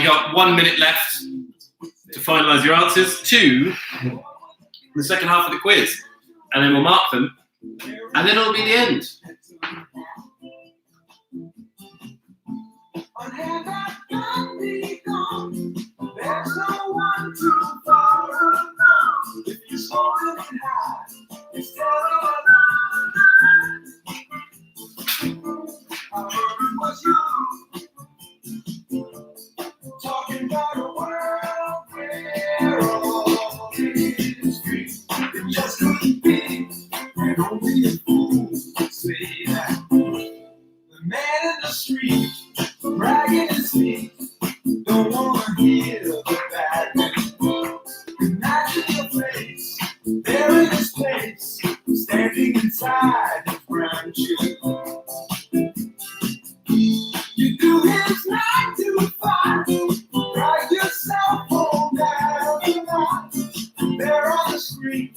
got 1 minute left to finalise your answers to the second half of the quiz. And then we'll mark them. And then it'll be the end. What have I done become? There's no one too far along. If you're soaring high, instead of alone. I heard it was you talking about a world where all is free. It just couldn't be, and only a fool could say that. The man in the street bragging his feet, don't wanna hear the bad news. Imagine your face, there in his place, standing inside his brown shoe. You do his 9 to 5, drive yourself home down the line. There on the street,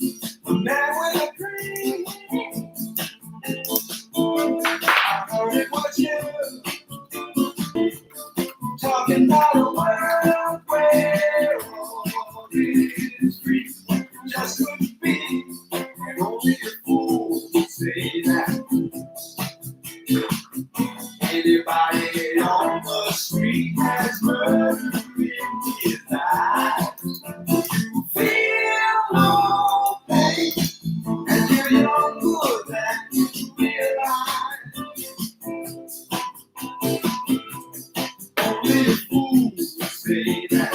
a man with a dream. I heard it was you. Talking about a world where all is free. Just couldn't be, and only a fool would say that. Anybody on the street has murder in his eyes. You feel no pain, and you're younger than you realize. Only a fool would say that.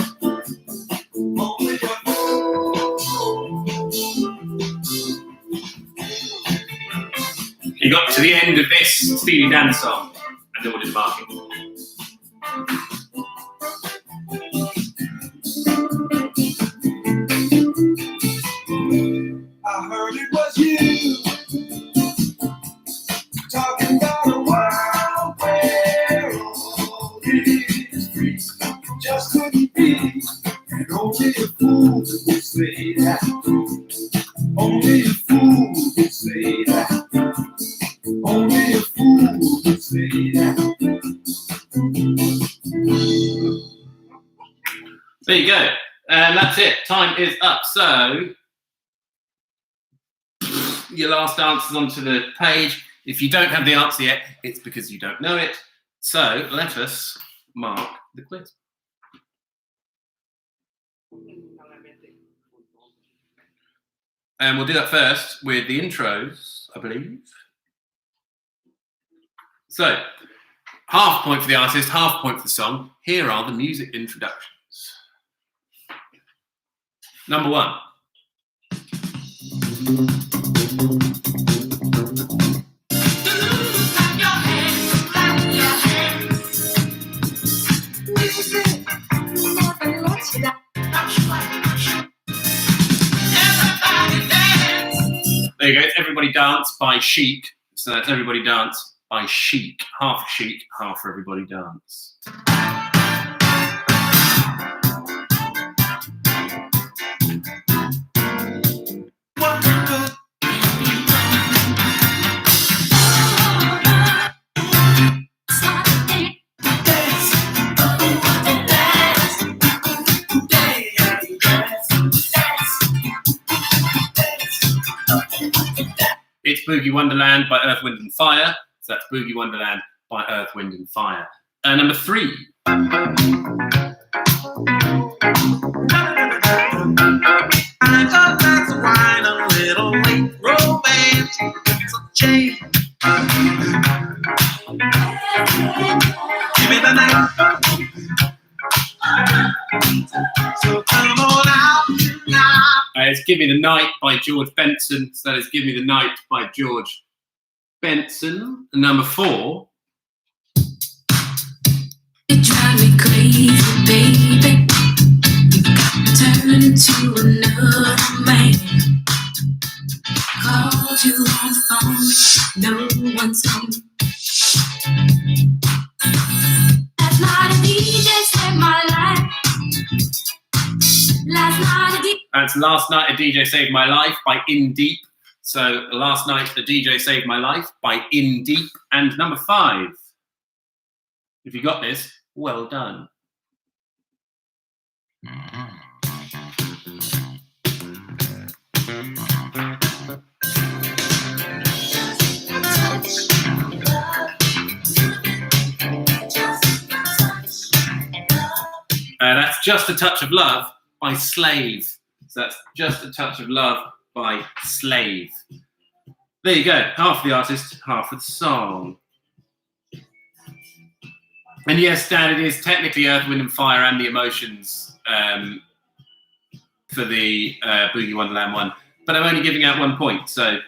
Only a fool. You got to the end of this Steely Dan song, and then we'll do the marking. I heard it was you talking about a world where all is free. Just couldn't be, and only a fool would say that. Only a fool would say that. Only a fool would say that. There you go. And that's it. Time is up. So your last answer's onto the page. If you don't have the answer yet, it's because you don't know it. So let us mark the quiz. And we'll do that first with the intros, I believe. So, half point for the artist, half point for the song. Here are the music introductions. Number 1. There you go, it's Everybody Dance by Chic. So that's Everybody Dance by Chic. Half for Chic, half for Everybody Dance. It's Boogie Wonderland by Earth, Wind and Fire. So that's Boogie Wonderland by Earth, Wind and Fire. Number 3. I thought that's wine, a little late romance. It's a change. Give me the night. So come on out tonight. It's Give Me the Night by George Benson. So that is Give Me the Night by George Benson. Number 4. You drive me crazy, baby. Turn to another man. Called you on the phone, no one's home. Last night a DJ saved my life. That's Last Night a DJ Saved My Life by In Deep. So Last Night a DJ Saved My Life by In Deep. And number 5. If you got this, well done. That's Just a Touch of Love by Slave. So that's Just a Touch of Love by Slave. There you go. Half the artist, half of the song. And yes, Dan, it is technically Earth, Wind and Fire and the Emotions for the Boogie Wonderland one. But I'm only giving out 1 point. So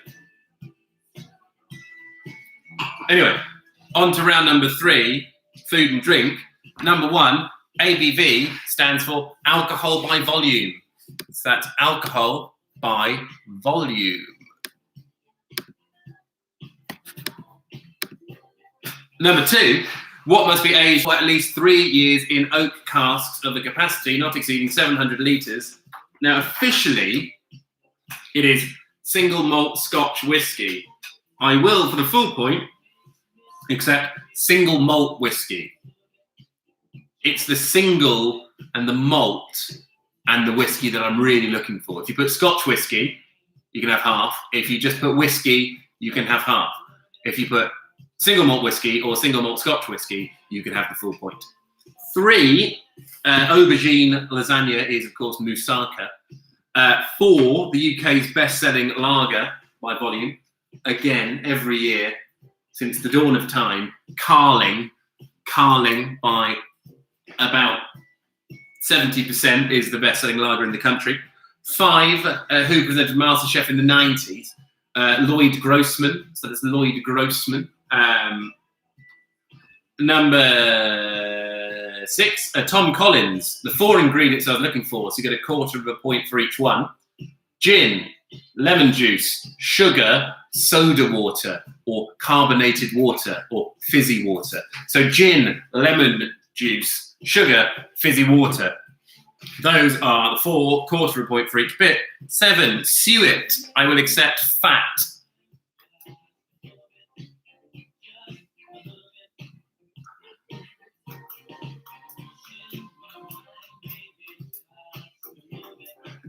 anyway, on to round number 3, food and drink. Number 1, ABV stands for alcohol by volume. So that's alcohol by volume. Number 2, what must be aged for at least 3 years in oak casks of a capacity not exceeding 700 litres. Now, officially, it is single malt Scotch whiskey. I will, for the full point, accept single malt whiskey. It's the single and the malt and the whiskey that I'm really looking for. If you put Scotch whiskey, you can have half. If you just put whiskey, you can have half. If you put single malt whiskey or single malt Scotch whiskey, you can have the full point. 3, aubergine lasagna is, of course, moussaka. 4, the UK's best-selling lager by volume. Again, every year since the dawn of time, Carling by about 70% is the best-selling lager in the country. 5, who presented MasterChef in the 90s, Lloyd Grossman. So that's Lloyd Grossman. Number 6, Tom Collins. The 4 ingredients I was looking for, so you get a quarter of a point for each one. Gin, lemon juice, sugar, soda water, or carbonated water, or fizzy water. So gin, lemon juice, sugar, fizzy water. Those are the 4, quarter of a point for each bit. 7, suet. I will accept fat.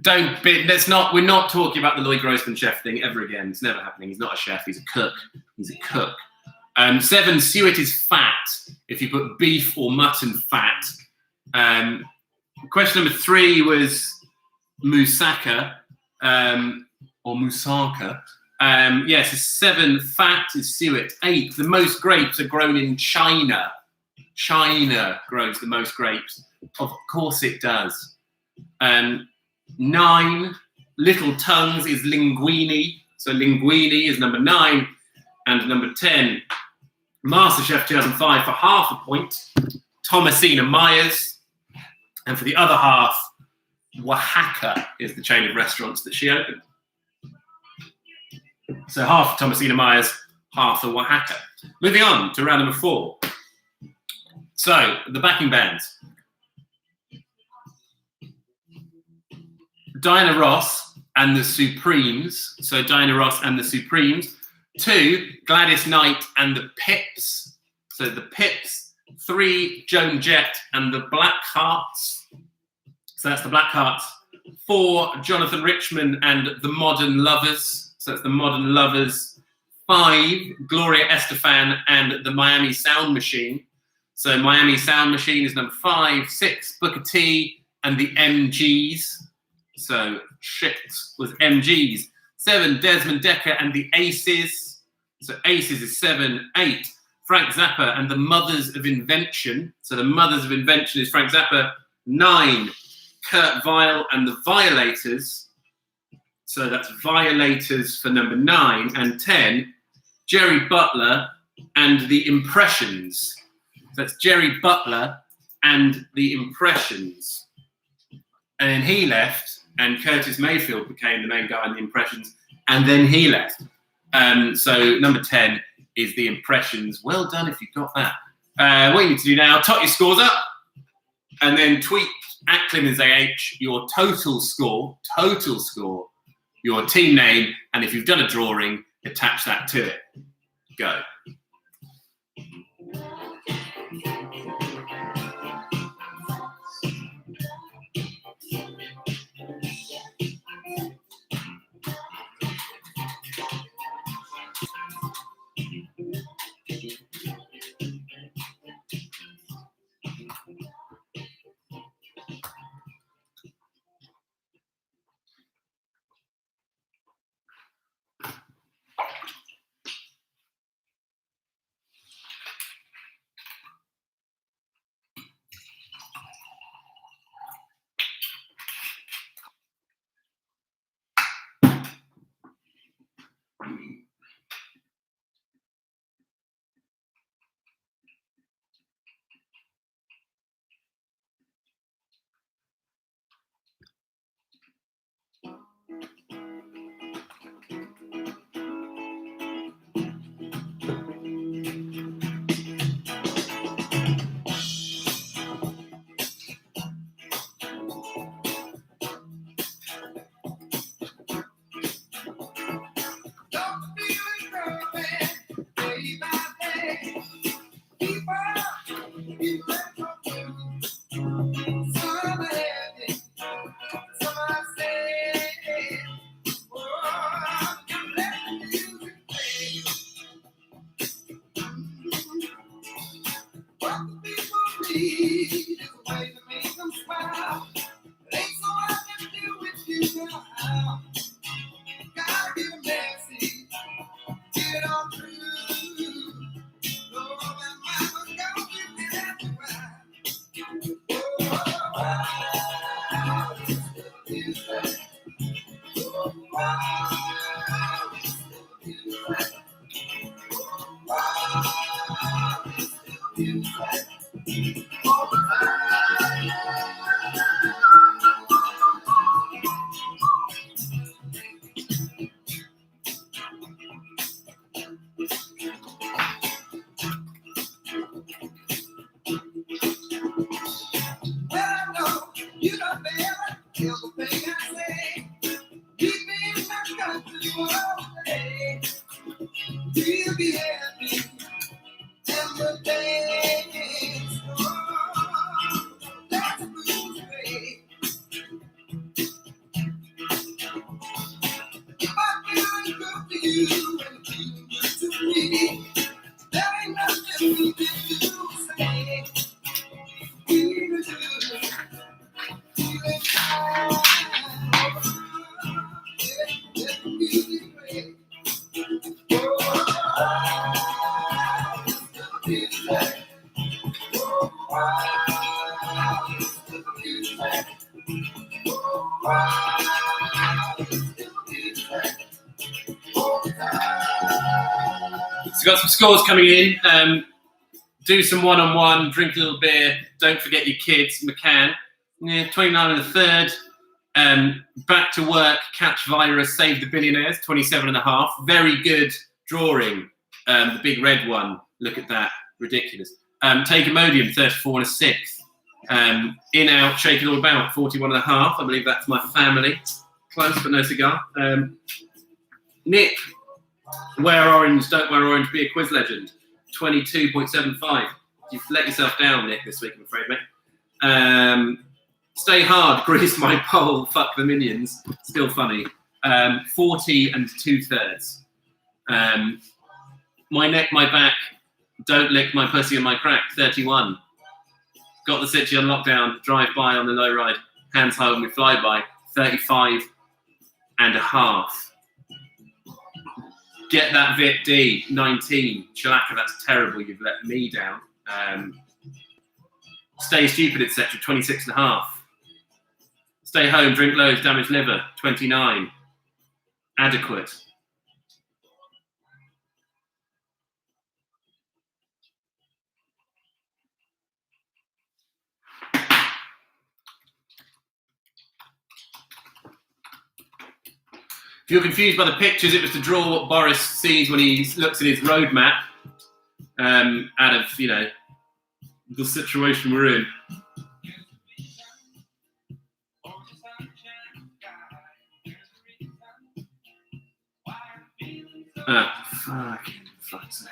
We're not talking about the Lloyd Grossman chef thing ever again. It's never happening. He's not a chef, he's a cook. 7, suet is fat. If you put beef or mutton fat. Question number 3 was moussaka, or moussaka. Yes, 7, fat is suet. 8, the most grapes are grown in China. China grows the most grapes. Of course it does. 9, little tongues is linguine. So linguine is number 9. And number 10, MasterChef 2005 for half a point, Thomasina Myers. And for the other half, Oaxaca is the chain of restaurants that she opened. So half Thomasina Myers, half the Oaxaca. Moving on to round number 4. So the backing bands. Diana Ross and the Supremes. So Diana Ross and the Supremes. 2, Gladys Knight and the Pips. So the Pips. 3, Joan Jett and the Blackhearts. So that's the Blackhearts. 4, Jonathan Richman and the Modern Lovers. So that's the Modern Lovers. 5, Gloria Estefan and the Miami Sound Machine. So Miami Sound Machine is number 5. 6, Booker T and the MGs. So 6 was MGs. 7, Desmond Decker and the Aces. So Aces is 7. 8, Frank Zappa and the Mothers of Invention. So the Mothers of Invention is Frank Zappa. 9, Kurt Weill and the Violators. So that's Violators for number 9. And 10, Jerry Butler and the Impressions. So that's Jerry Butler and the Impressions. And then he left, and Curtis Mayfield became the main guy in the Impressions, and then he left. So number 10 is the Impressions. Well done if you got that. What you need to do now, tot your scores up, and then tweet at Clemens AH your total score, your team name, and if you've done a drawing, attach that to it. Go. We'll be happy and the days that's the blues away. If I can come to you and you good to me, there ain't nothing we can do. Say we will do. Feeling fine. Let the music play. So got some scores coming in. Do some one-on-one, drink a little beer. Don't forget your kids. McCann, 29 and a third. Back to work, catch virus, save the billionaires, 27.5. Very good drawing. The big red one. Look at that, ridiculous. Take Imodium, 34 and a 6. In out, shake it all about, 41.5. I believe that's my family. Close, but no cigar. Nick, wear orange, don't wear orange, be a quiz legend, 22.75. You've let yourself down, Nick, this week, I'm afraid, mate. Stay hard, grease my pole, fuck the minions. Still funny. 40 and 2/3. My neck, my back, don't lick my pussy and my crack, 31. Got the city on lockdown, drive by on the low ride, hands high when we fly by, 35.5. Get that Vit D, 19. Chilaka, that's terrible, you've let me down. Stay stupid, etc., 26.5. Stay home, drink loads, damage liver, 29. Adequate. If you're confused by the pictures, it was to draw what Boris sees when he looks at his roadmap out of, the situation we're in. Fuck's sake.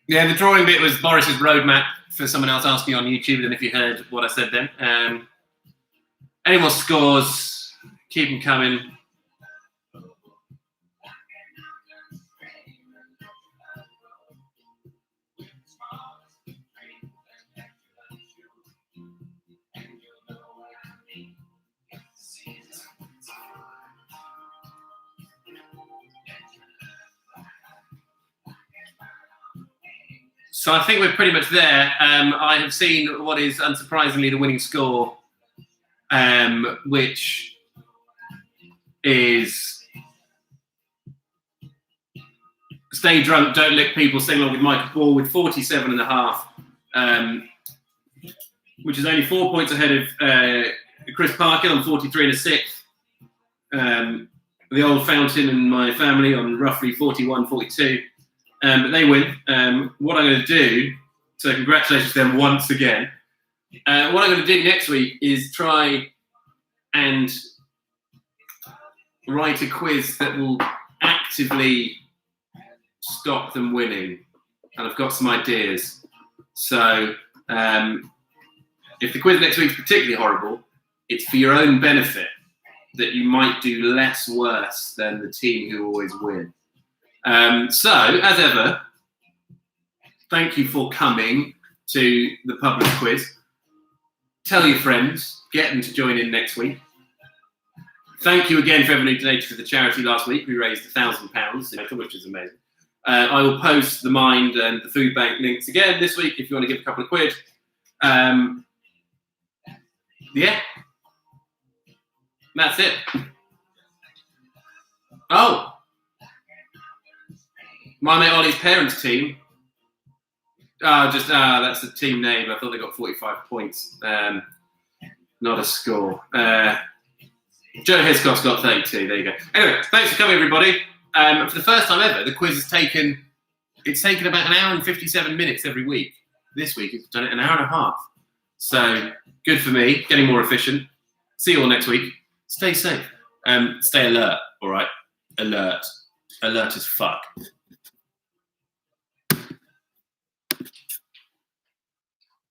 Yeah, the drawing bit was Boris's roadmap for someone else asking on YouTube, and if you heard what I said then. Any more scores? Keep them coming. So I think we're pretty much there. I have seen what is unsurprisingly the winning score, which is stay drunk, don't lick people, sing along with Michael Ball with 47.5, which is only 4 points ahead of Chris Parker on 43 and a 6. The Old Fountain and my family on roughly 41, 42. But they win. What I'm going to do, so congratulations to them once again. What I'm going to do next week is try and write a quiz that will actively stop them winning. And I've got some ideas. So if the quiz next week is particularly horrible, it's for your own benefit that you might do less worse than the team who always win. So, as ever, thank you for coming to the Publess quiz. Tell your friends, get them to join in next week. Thank you again for everyone who donated to the charity last week. We raised £1,000, which is amazing. I will post the Mind and the Food Bank links again this week if you want to give a couple of quid. Yeah. That's it. Oh. My mate Ollie's parents' team. That's the team name. I thought they got 45 points. Not a score. Joe Hiscock's got 32. There you go. Anyway, thanks for coming, everybody. For the first time ever, the quiz has taken about an hour and 57 minutes every week. This week, it's done it an hour and a half. So good for me, getting more efficient. See you all next week. Stay safe. Stay alert. All right, alert as fuck.